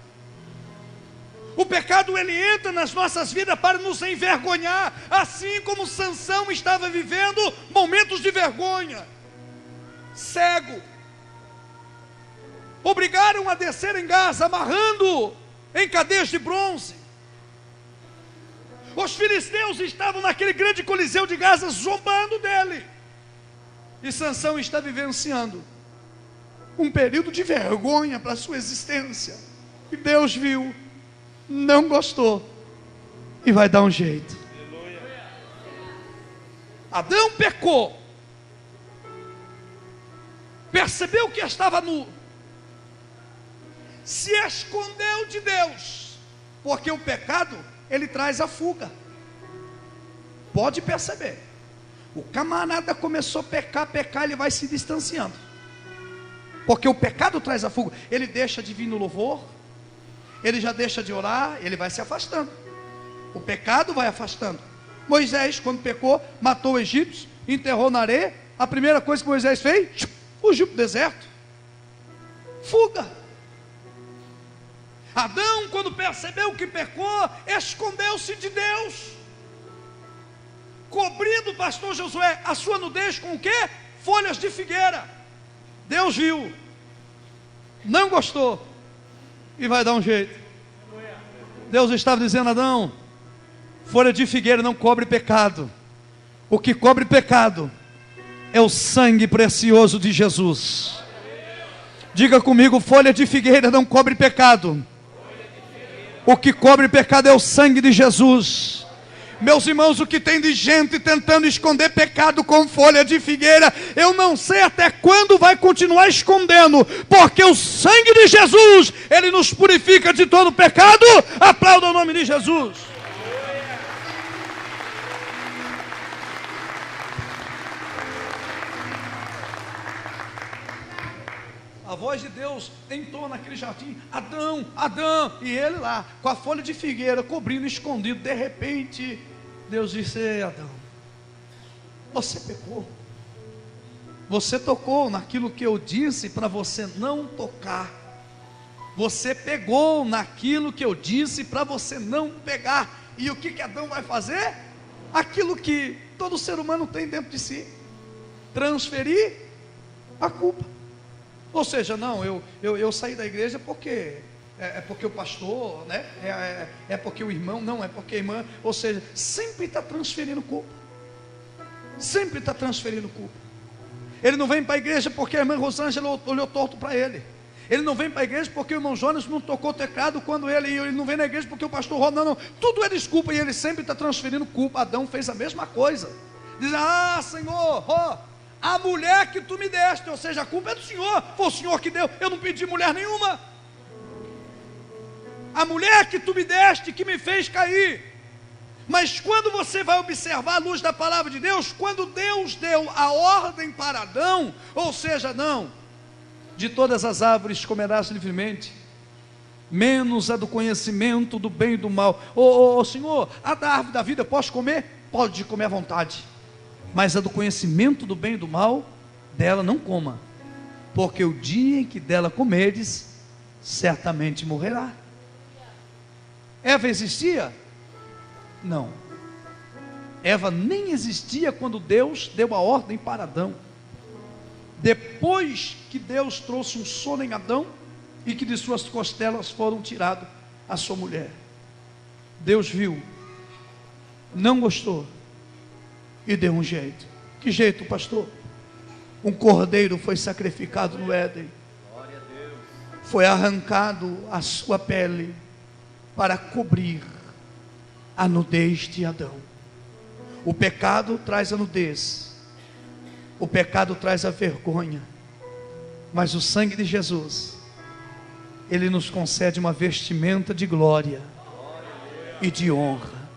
O pecado, ele entra nas nossas vidas para nos envergonhar, assim como Sansão estava vivendo momentos de vergonha. Cego, obrigaram a descer em Gaza, amarrando em cadeias de bronze. Os filisteus estavam naquele grande coliseu de Gaza, zombando dele, e Sansão está vivenciando um período de vergonha para a sua existência, e Deus viu, não gostou, e vai dar um jeito. Adão pecou, percebeu que estava nu, se escondeu de Deus, porque o pecado, ele traz a fuga. Pode perceber, o camarada começou a pecar, ele vai se distanciando, porque o pecado traz a fuga. Ele deixa de vir no louvor, ele já deixa de orar, ele vai se afastando. O pecado vai afastando. Moisés, quando pecou, matou o egípcio, enterrou na areia. A primeira coisa que Moisés fez, fugiu para o deserto. Fuga. Adão, quando percebeu que pecou, escondeu-se de Deus, cobrindo, pastor Josué, a sua nudez com o quê? Folhas de figueira. Deus viu, não gostou, e vai dar um jeito. Deus estava dizendo: Adão, folha de figueira não cobre pecado. O que cobre pecado é o sangue precioso de Jesus. Diga comigo: folha de figueira não cobre pecado. O que cobre pecado é o sangue de Jesus. Meus irmãos, o que tem de gente tentando esconder pecado com folha de figueira, eu não sei até quando vai continuar escondendo, porque o sangue de Jesus, ele nos purifica de todo pecado. Aplauda o nome de Jesus. a voz de Deus entrou naquele jardim: Adão, Adão, e ele lá, com a folha de figueira cobrindo, escondido. De repente, Deus disse: Ei, Adão, você pecou, você tocou naquilo que eu disse para você não tocar, você pegou naquilo que eu disse para você não pegar. E o que Adão vai fazer? Aquilo que todo ser humano tem dentro de si: transferir a culpa. Ou seja, não, eu saí da igreja porque porque o pastor, né? É porque o irmão, não, é porque a irmã. Ou seja, sempre está transferindo culpa. Sempre está transferindo culpa. Ele não vem para a igreja porque a irmã Rosângela olhou torto para ele. Ele não vem para a igreja porque o irmão Jonas não tocou o teclado quando ele não vem na igreja porque o pastor Roda, não. Tudo é desculpa, e ele sempre está transferindo culpa. Adão fez a mesma coisa. Diz: ah, Senhor, a mulher que tu me deste, ou seja, a culpa é do Senhor, foi o Senhor que deu, eu não pedi mulher nenhuma. A mulher que tu me deste, que me fez cair. Mas quando você vai observar a luz da palavra de Deus, quando Deus deu a ordem para Adão, ou seja, não, de todas as árvores comerás livremente, menos a do conhecimento do bem e do mal. Senhor, a da árvore da vida posso comer? Pode comer à vontade, mas a do conhecimento do bem e do mal, dela não coma, porque o dia em que dela comeres, certamente morrerá. Eva existia? Não. Eva nem existia quando Deus deu a ordem para Adão. Depois que Deus trouxe um sono em Adão, e que de suas costelas foram tiradas a sua mulher, Deus viu, não gostou, e deu um jeito. Que jeito, pastor? Um cordeiro foi sacrificado no Éden. Glória a Deus. Foi arrancado a sua pele para cobrir a nudez de Adão. O pecado traz a nudez, o pecado traz a vergonha, mas o sangue de Jesus, ele nos concede uma vestimenta de glória e de honra.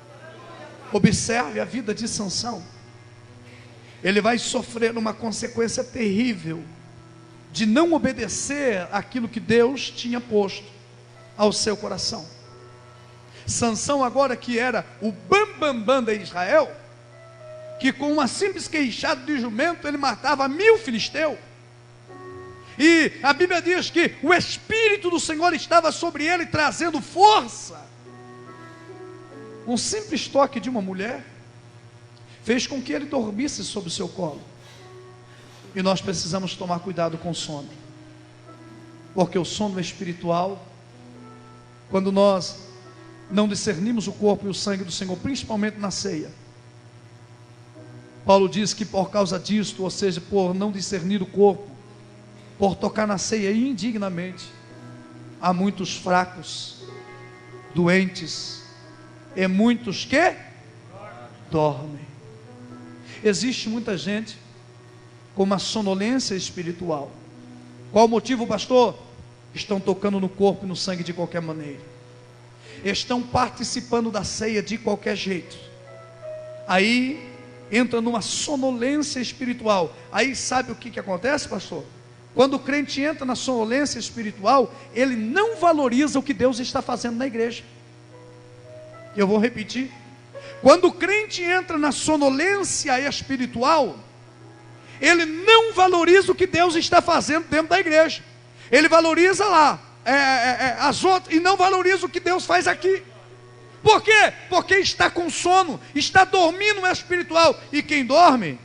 Observe a vida de Sansão. Ele vai sofrer uma consequência terrível de não obedecer aquilo que Deus tinha posto ao seu coração. Sansão, agora que era o bambambam de Israel, que com uma simples queixada de jumento ele matava 1000 filisteus, e a Bíblia diz que o Espírito do Senhor estava sobre ele, trazendo força. Um simples toque de uma mulher fez com que ele dormisse sob o seu colo. E nós precisamos tomar cuidado com o sono, porque o sono espiritual, quando nós não discernimos o corpo e o sangue do Senhor, principalmente na ceia, Paulo diz que por causa disto, ou seja, por não discernir o corpo, por tocar na ceia indignamente, há muitos fracos, doentes, e muitos que dormem. Existe muita gente com uma sonolência espiritual. Qual o motivo, pastor? Estão tocando no corpo e no sangue de qualquer maneira, estão participando da ceia de qualquer jeito, aí entra numa sonolência espiritual. Aí sabe o que acontece, pastor? Quando o crente entra na sonolência espiritual, ele não valoriza o que Deus está fazendo na igreja. Eu vou repetir: quando o crente entra na sonolência espiritual, ele não valoriza o que Deus está fazendo dentro da igreja. Ele valoriza lá as outras, e não valoriza o que Deus faz aqui. Por quê? Porque está com sono, está dormindo no espiritual. E quem dorme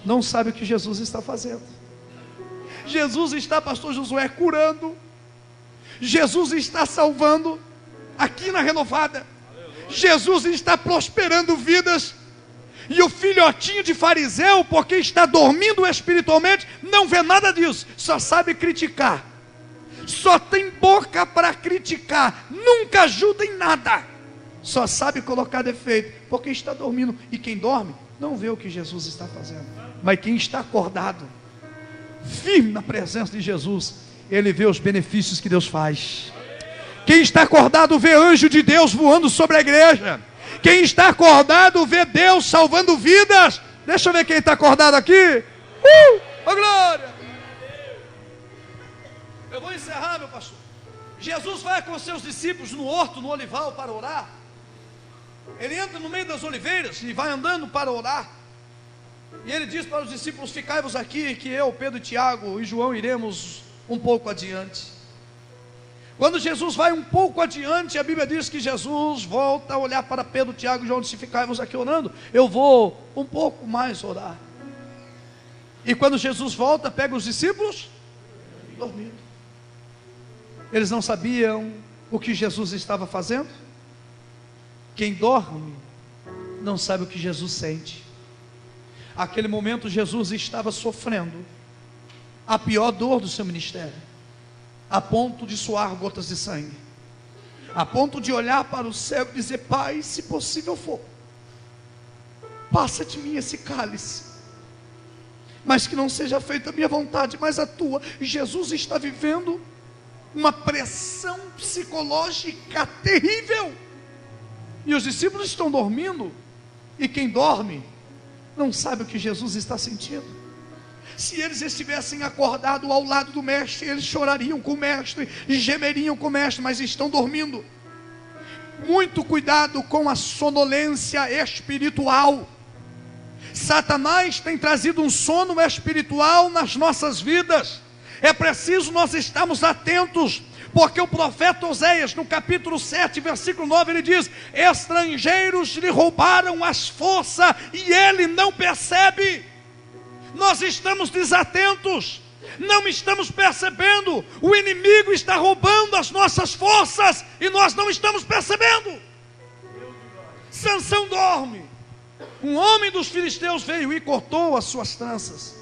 não sabe o que Jesus está fazendo. Jesus está, pastor Josué, curando. Jesus está salvando aqui na Renovada. Jesus está prosperando vidas. E o filhotinho de fariseu, porque está dormindo espiritualmente, não vê nada disso, só sabe criticar, só tem boca para criticar, nunca ajuda em nada, só sabe colocar defeito, porque está dormindo. E quem dorme não vê o que Jesus está fazendo, mas quem está acordado, firme na presença de Jesus, ele vê os benefícios que Deus faz. Quem está acordado vê anjo de Deus voando sobre a igreja. Quem está acordado vê Deus salvando vidas. Deixa eu ver quem está acordado aqui. Oh glória! Eu vou encerrar, meu pastor. Jesus vai com seus discípulos no horto, no olival, para orar. Ele entra no meio das oliveiras e vai andando para orar. E ele diz para os discípulos: ficai-vos aqui, que eu, Pedro, Tiago e João iremos um pouco adiante. Quando Jesus vai um pouco adiante, a Bíblia diz que Jesus volta a olhar para Pedro, Tiago e João e disse: ficai-vos aqui orando, eu vou um pouco mais orar. E quando Jesus volta, pega os discípulos dormindo. Eles não sabiam o que Jesus estava fazendo. Quem dorme não sabe o que Jesus sente. Aquele momento Jesus estava sofrendo a pior dor do seu ministério, a ponto de suar gotas de sangue, a ponto de olhar para o céu e dizer: Pai, se possível for, passa de mim esse cálice, mas que não seja feita a minha vontade, mas a tua. E Jesus está vivendo uma pressão psicológica terrível, e os discípulos estão dormindo, e quem dorme não sabe o que Jesus está sentindo. Se eles estivessem acordados ao lado do mestre, eles chorariam com o mestre e gemeriam com o mestre, mas estão dormindo. Muito cuidado com a sonolência espiritual. Satanás tem trazido um sono espiritual nas nossas vidas. É preciso nós estarmos atentos, porque o profeta Oséias, no capítulo 7, versículo 9, ele diz: estrangeiros lhe roubaram as forças e ele não percebe. Nós estamos desatentos, não estamos percebendo. O inimigo está roubando as nossas forças e nós não estamos percebendo. Sansão dorme. Um homem dos filisteus veio e cortou as suas tranças.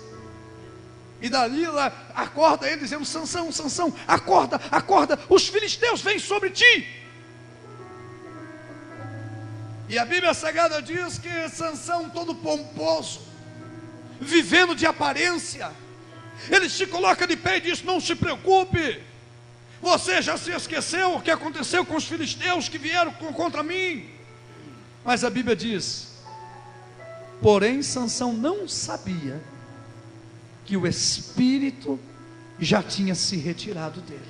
E Dalila acorda ele dizendo: Sansão, Sansão, acorda, acorda, os filisteus vêm sobre ti. E a Bíblia Sagrada diz que Sansão, todo pomposo, vivendo de aparência, ele se coloca de pé e diz: não se preocupe, você já se esqueceu o que aconteceu com os filisteus que vieram contra mim. Mas a Bíblia diz: porém Sansão não sabia que o espírito já tinha se retirado dele.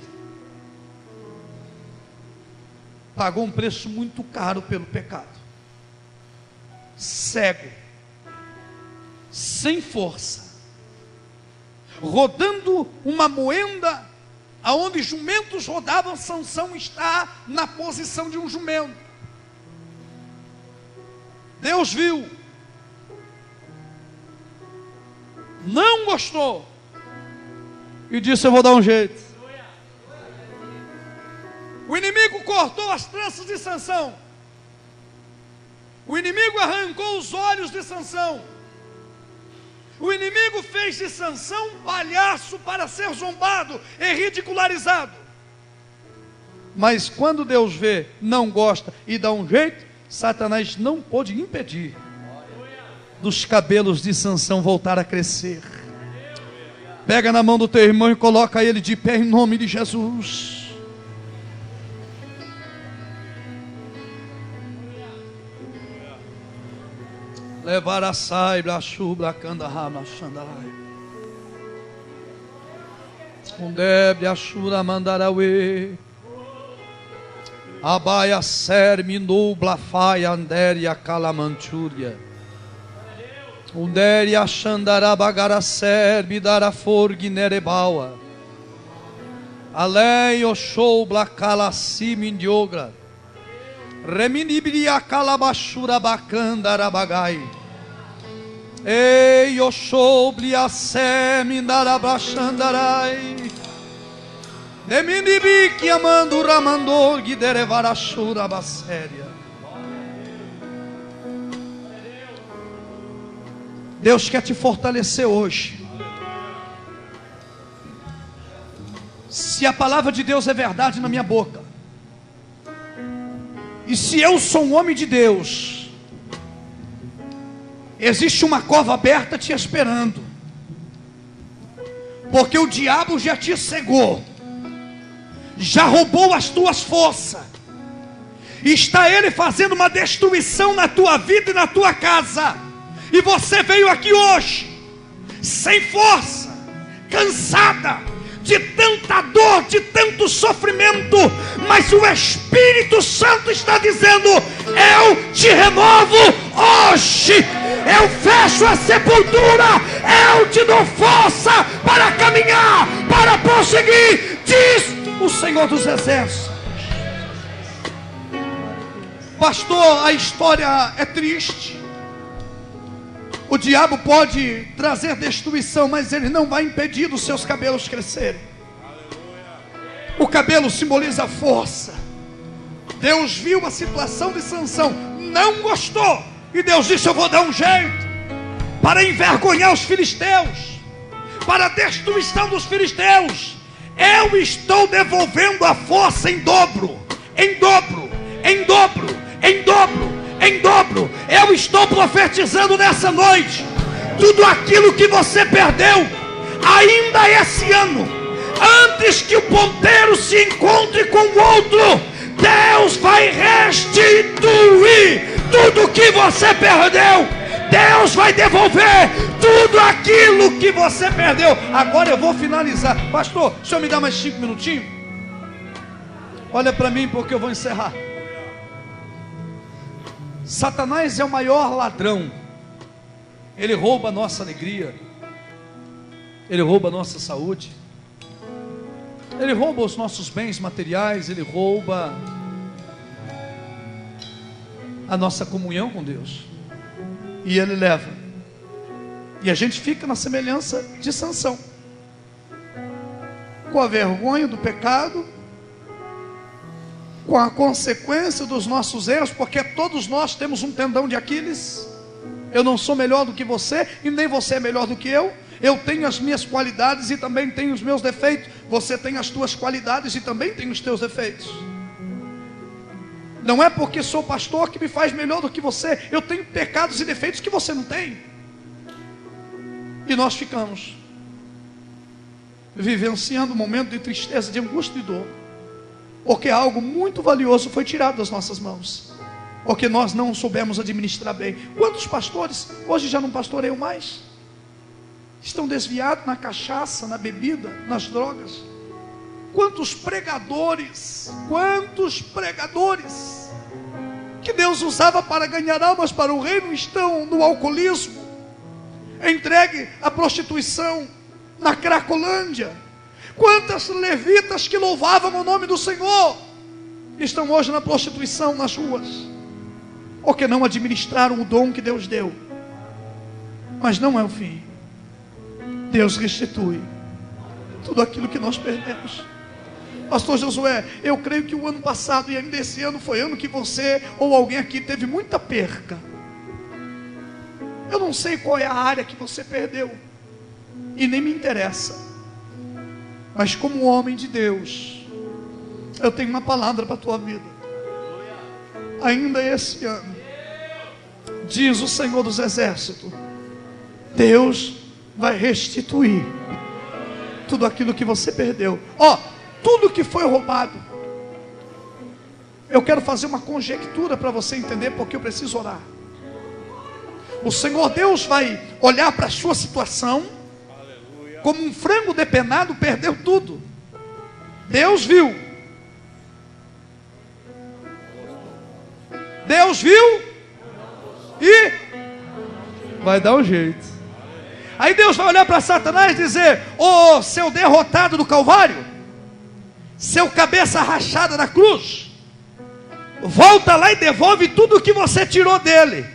Pagou um preço muito caro pelo pecado. Cego, sem força, rodando uma moenda aonde jumentos rodavam. Sansão está na posição de um jumento. Deus viu, não gostou e disse: eu vou dar um jeito. O inimigo cortou as tranças de Sansão. O inimigo arrancou os olhos de Sansão. O inimigo fez de Sansão um palhaço para ser zombado e ridicularizado. Mas quando Deus vê, não gosta e dá um jeito, Satanás não pôde impedir dos cabelos de Sansão voltar a crescer. Pega na mão do teu irmão e coloca ele de pé em nome de Jesus. Levar a saibra, chubra, candarra, xandarai. Undebre, achura, mandaraue. Abaia, sermi, nubla, faia, anderia, calamantúria. Underia, xandara, bagara, serbi, dara, forgue, nerebaua. Alei, oxou, blacala, simindiogra. Reminibria, calabachura, bacandara, bagai. Ei, oxou, bliacé, mindara, bachandarai. Deminibi, amando, ramandor, guiderevarachura, baséria. Deus quer te fortalecer hoje. Se a palavra de Deus é verdade na minha boca, e se eu sou um homem de Deus, existe uma cova aberta te esperando, porque o diabo já te cegou, já roubou as tuas forças, e está ele fazendo uma destruição na tua vida e na tua casa. E você veio aqui hoje sem força, cansada, de tanta dor, de tanto sofrimento, mas o Espírito Santo está dizendo: eu te removo hoje, eu fecho a sepultura, eu te dou força para caminhar, para prosseguir, diz o Senhor dos Exércitos. Pastor, a história é triste. O diabo pode trazer destruição, mas ele não vai impedir dos seus cabelos crescerem. O cabelo simboliza força. Deus viu a situação de Sansão, não gostou, e Deus disse: eu vou dar um jeito para envergonhar os filisteus, para a destruição dos filisteus. Eu estou devolvendo a força em dobro, em dobro, em dobro, em dobro, em dobro. Eu estou profetizando nessa noite: tudo aquilo que você perdeu, ainda esse ano, antes que o ponteiro se encontre com o outro, Deus vai restituir tudo que você perdeu. Deus vai devolver tudo aquilo que você perdeu. Agora eu vou finalizar. Pastor, o senhor me dá mais 5 minutinhos? Olha para mim, porque eu vou encerrar. Satanás é o maior ladrão. Ele rouba a nossa alegria, ele rouba a nossa saúde, ele rouba os nossos bens materiais, ele rouba a nossa comunhão com Deus. E ele leva. E a gente fica na semelhança de Sansão, com a vergonha do pecado, com a consequência dos nossos erros, porque todos nós temos um tendão de Aquiles. Eu não sou melhor do que você, e nem você é melhor do que eu. Eu tenho as minhas qualidades e também tenho os meus defeitos. Você tem as tuas qualidades e também tem os teus defeitos. Não é porque sou pastor que me faz melhor do que você. Eu tenho pecados e defeitos que você não tem. E nós ficamos vivenciando um momento de tristeza, de angústia e dor, porque algo muito valioso foi tirado das nossas mãos, porque nós não soubemos administrar bem. Quantos pastores, hoje já não pastoreiam mais, estão desviados na cachaça, na bebida, nas drogas? Quantos pregadores que Deus usava para ganhar almas para o reino estão no alcoolismo, entregue à prostituição, na Cracolândia? Quantas levitas que louvavam o nome do Senhor estão hoje na prostituição, nas ruas, porque não administraram o dom que Deus deu? Mas não é o fim. Deus restitui tudo aquilo que nós perdemos. Pastor Josué, eu creio que o ano passado e ainda esse ano foi ano que você ou alguém aqui teve muita perca. Eu não sei qual é a área que você perdeu, e nem me interessa, mas como homem de Deus, eu tenho uma palavra para a tua vida. Ainda esse ano, diz o Senhor dos Exércitos, Deus vai restituir tudo aquilo que você perdeu. Tudo que foi roubado. Eu quero fazer uma conjectura para você entender, porque eu preciso orar. O Senhor Deus vai olhar para a sua situação, como um frango depenado, perdeu tudo. Deus viu. Deus viu e vai dar um jeito. Aí Deus vai olhar para Satanás e dizer: ô seu derrotado do Calvário, seu cabeça rachada na cruz, volta lá e devolve tudo o que você tirou dele.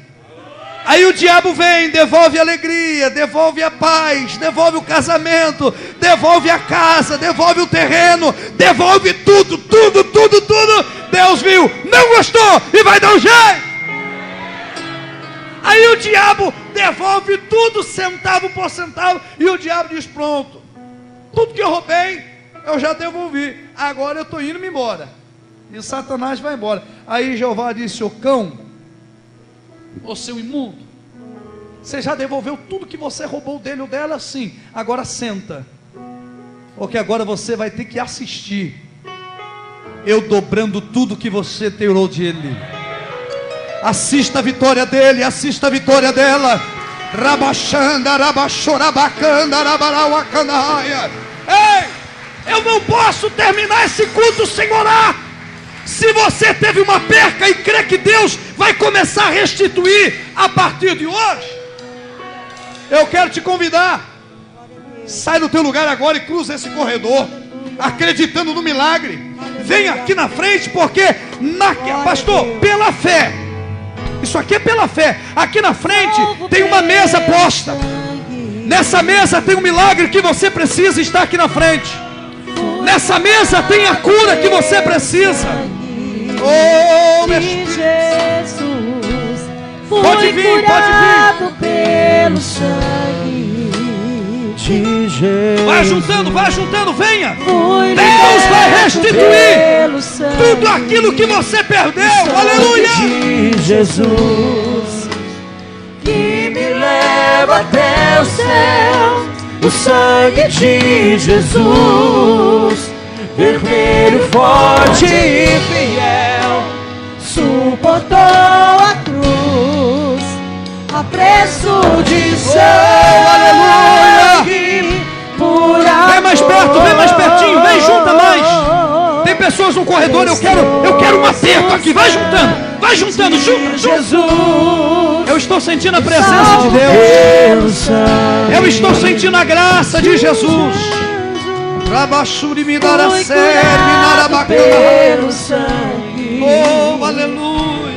Aí o diabo vem, devolve a alegria, devolve a paz, devolve o casamento, devolve a casa, devolve o terreno, devolve tudo. Deus viu, não gostou e vai dar um jeito. Aí o diabo devolve tudo, centavo por centavo, e o diabo diz: pronto, tudo que eu roubei, eu já devolvi, agora eu estou indo embora. E Satanás vai embora. Aí Jeová disse: ô cão, ô seu imundo, você já devolveu tudo que você roubou dele ou dela? Sim, agora senta, porque agora você vai ter que assistir eu dobrando tudo que você tirou dele. Assista a vitória dele, assista a vitória dela. Rabachanda, rabachorabacanda, rabarauacanaia. Ei! Eu não posso terminar esse culto sem orar. Se você teve uma perca e crê que Deus vai começar a restituir a partir de hoje, eu quero te convidar. Sai do teu lugar agora e cruza esse corredor, acreditando no milagre. Vem aqui na frente, porque pastor, pela fé, isso aqui é pela fé. Aqui na frente tem uma mesa posta. Nessa mesa tem um milagre que você precisa. Estar aqui na frente. Nessa mesa tem a cura que você precisa. Oh, meu Jesus, pode vir, pode vir. Pelo sangue de Jesus. Vai juntando, venha. Deus vai restituir tudo aquilo que você perdeu. Aleluia. De Jesus, que me leva até o céu. O sangue de Jesus, vermelho, forte e fiel, suportou a cruz a preço de sangue. Vem mais perto, vem mais pertinho, vem, junta mais. Tem pessoas no corredor, eu quero um aperto aqui. Vai juntando, junta. Jesus, eu estou sentindo a presença de Deus. Eu estou sentindo a graça de Jesus. Pelo sangue. Oh, aleluia.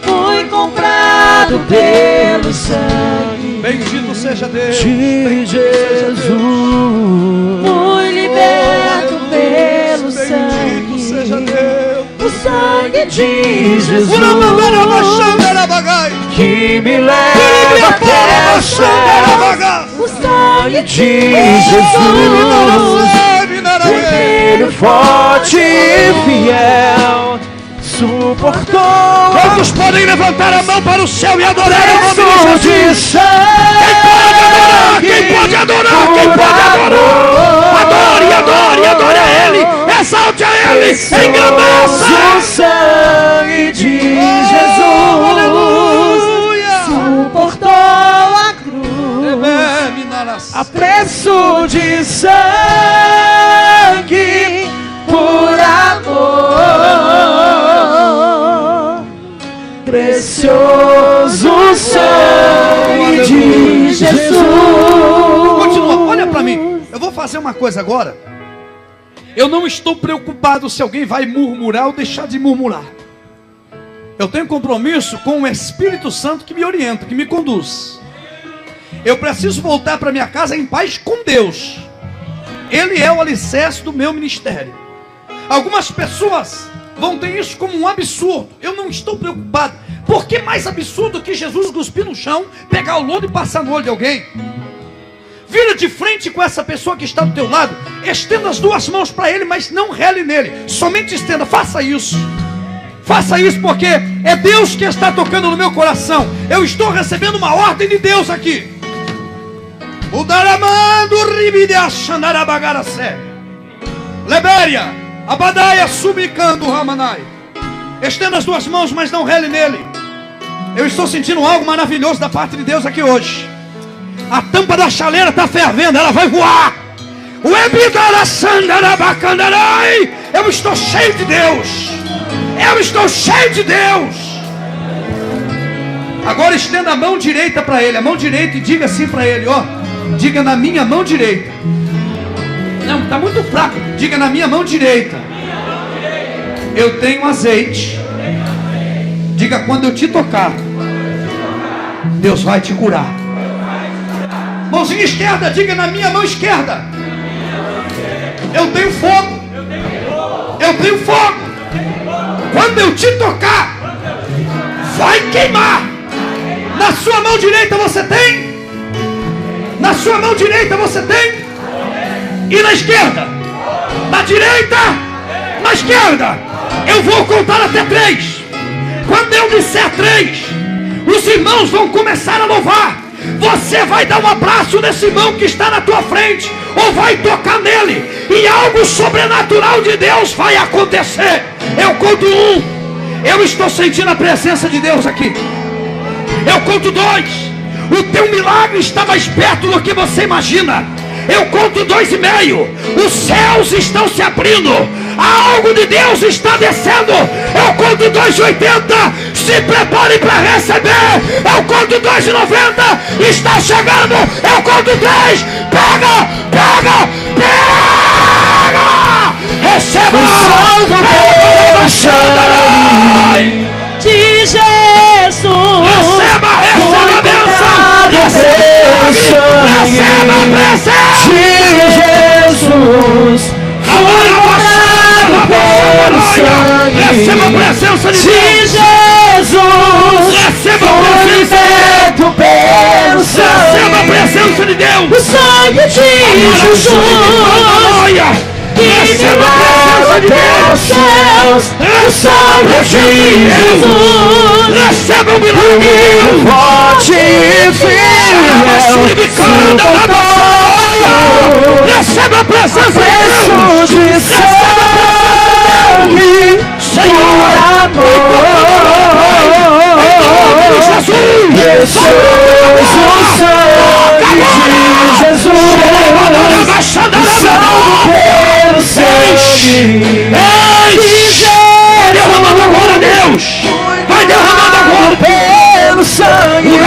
Fui comprado pelo sangue. Bendito seja Deus. De Jesus. Fui liberto pelo sangue. Bendito seja Deus. O sangue de Jesus, que me leva até o céu. O sangue de Jesus, vermelho, forte e fiel, suportou. Quantos podem levantar a mão para o céu e adorar o nome de Jesus? Quem pode adorar? Adore a Ele, exalte a Ele, engrandeça o sangue de Jesus. Aleluia. Suportou a cruz a preço de sangue, por amor, precioso sangue de Jesus. Continua, olha para mim. Eu vou fazer uma coisa agora. Eu não estou preocupado se alguém vai murmurar ou deixar de murmurar. Eu tenho compromisso com o Espírito Santo que me orienta, que me conduz. Eu preciso voltar para minha casa em paz com Deus. Ele é o alicerce do meu ministério. Algumas pessoas vão ter isso como um absurdo. Eu não estou preocupado. Por que mais absurdo que Jesus cuspir no chão, pegar o lodo e passar no olho de alguém? Vira de frente com essa pessoa que está do teu lado. Estenda as duas mãos para ele, mas não rele nele. Somente estenda, faça isso. Faça isso porque é Deus que está tocando no meu coração. Eu estou recebendo uma ordem de Deus aqui. O Daramando Ribideachandarabagaracé Lebéria, Abadaia Subicando Ramanai. Estenda as duas mãos, mas não rele nele. Eu estou sentindo algo maravilhoso da parte de Deus aqui hoje. A tampa da chaleira está fervendo, ela vai voar. Eu estou cheio de Deus. Eu estou cheio de Deus. Agora estenda a mão direita para ele, a mão direita, e diga assim para ele, ó. Diga na minha mão direita. Não, está muito fraco. Diga na minha mão direita. Eu tenho azeite. Diga, quando eu te tocar, Deus vai te curar. Mãozinha esquerda, diga na minha mão esquerda. Eu tenho fogo. Eu tenho fogo. Quando eu te tocar, vai queimar. Na sua mão direita você tem? Na sua mão direita você tem? E na esquerda? Na direita? Na esquerda? Eu vou contar até 3. Quando eu disser 3, os irmãos vão começar a louvar. Você vai dar um abraço nesse irmão que está na tua frente, ou vai tocar nele, e algo sobrenatural de Deus vai acontecer. Eu conto 1. Eu estou sentindo a presença de Deus aqui. Eu conto 2. O teu milagre está mais perto do que você imagina. Eu conto 2 e meio. Os céus estão se abrindo. Algo de Deus está descendo. Eu conto 2,80. Se prepare para receber. Eu conto 2,90. Está chegando. Eu conto 3. Pega, pega, pega. Receba o sangue de Jesus. Receba a bênção. Receba a presença de Jesus. Receba a presença de Jesus. Receba a presença pelo sangue. Receba a presença de Deus. O sangue de Jesus. Receba a presença de Deus. O sangue de Jesus. Receba o milagre. Forte e fiel. Receba a presença de Deus. Senhor, Jesus, o sangue de Jesus, pelo sangue derramando agora, Deus, vai derramando agora pelo sangue.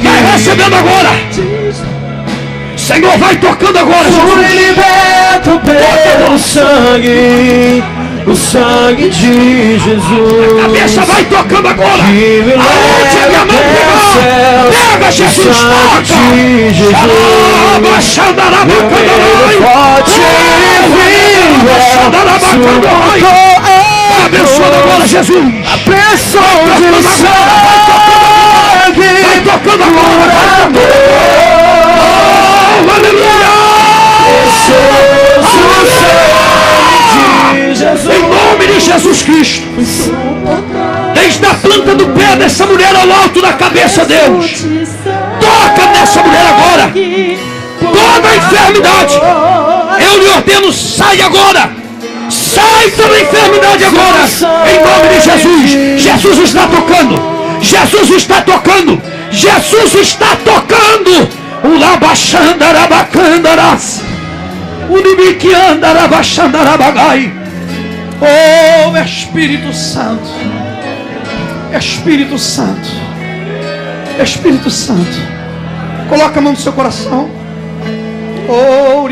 Vai recebendo agora. Senhor, vai tocando agora. Fui liberto pelo sangue, o sangue de Jesus. A cabeça vai tocando agora. Aonde a minha mão pegar, pega, Jesus, toca. Abençoa agora, Jesus. Abençoa de sangue. Vai tocando agora. Aleluia! Em nome de Jesus Cristo, desde a planta do pé dessa mulher ao alto da cabeça, Deus, toca nessa mulher agora. Toda enfermidade, eu lhe ordeno, sai agora. Sai toda enfermidade agora. Em nome de Jesus. Jesus está tocando. Jesus está tocando. Jesus está tocando. O labachandarabacandaras, o libiquiandarabachandarabagai. Oh, Espírito Santo, Espírito Santo, Espírito Santo, coloca a mão no seu coração. Oh,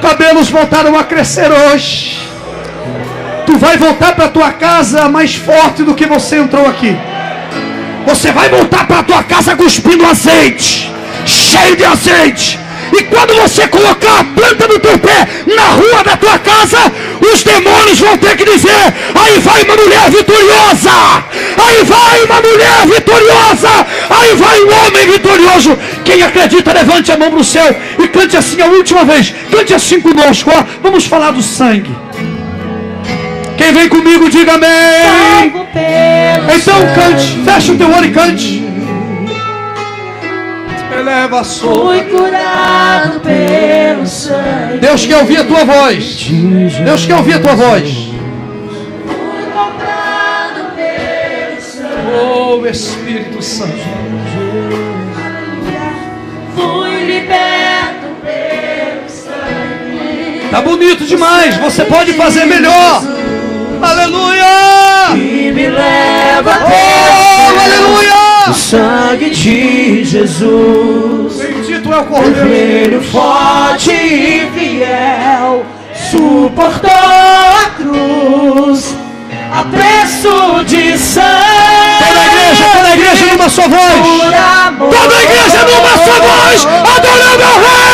cabelos voltaram a crescer hoje. Tu vai voltar para tua casa mais forte do que você entrou aqui. Você vai voltar para a tua casa cuspindo azeite, cheio de azeite. E quando você colocar a planta do teu pé na rua da tua casa, os demônios vão ter que dizer: aí vai uma mulher vitoriosa, aí vai uma mulher vitoriosa, aí vai um homem vitorioso. Quem acredita, levante a mão para o céu e cante assim a última vez. Cante assim conosco, ó. Vamos falar do sangue. Quem vem comigo, diga amém. Então cante, fecha o teu olho e cante. Eleva a sua. Fui curado pelo sangue. Deus quer ouvir a tua voz. Deus quer ouvir a tua voz. Fui comprado pelo sangue. Oh, Espírito Santo. Fui liberto pelo sangue. Tá bonito demais. Você pode fazer melhor. Aleluia! E me leva Oh, aleluia! o sangue de Jesus. Bendito é o Cordeiro. Filho forte e fiel, suportou a cruz a preço de sangue. Toda a igreja numa só voz. Por amor. Toda a igreja numa só voz, adorando ao Rei.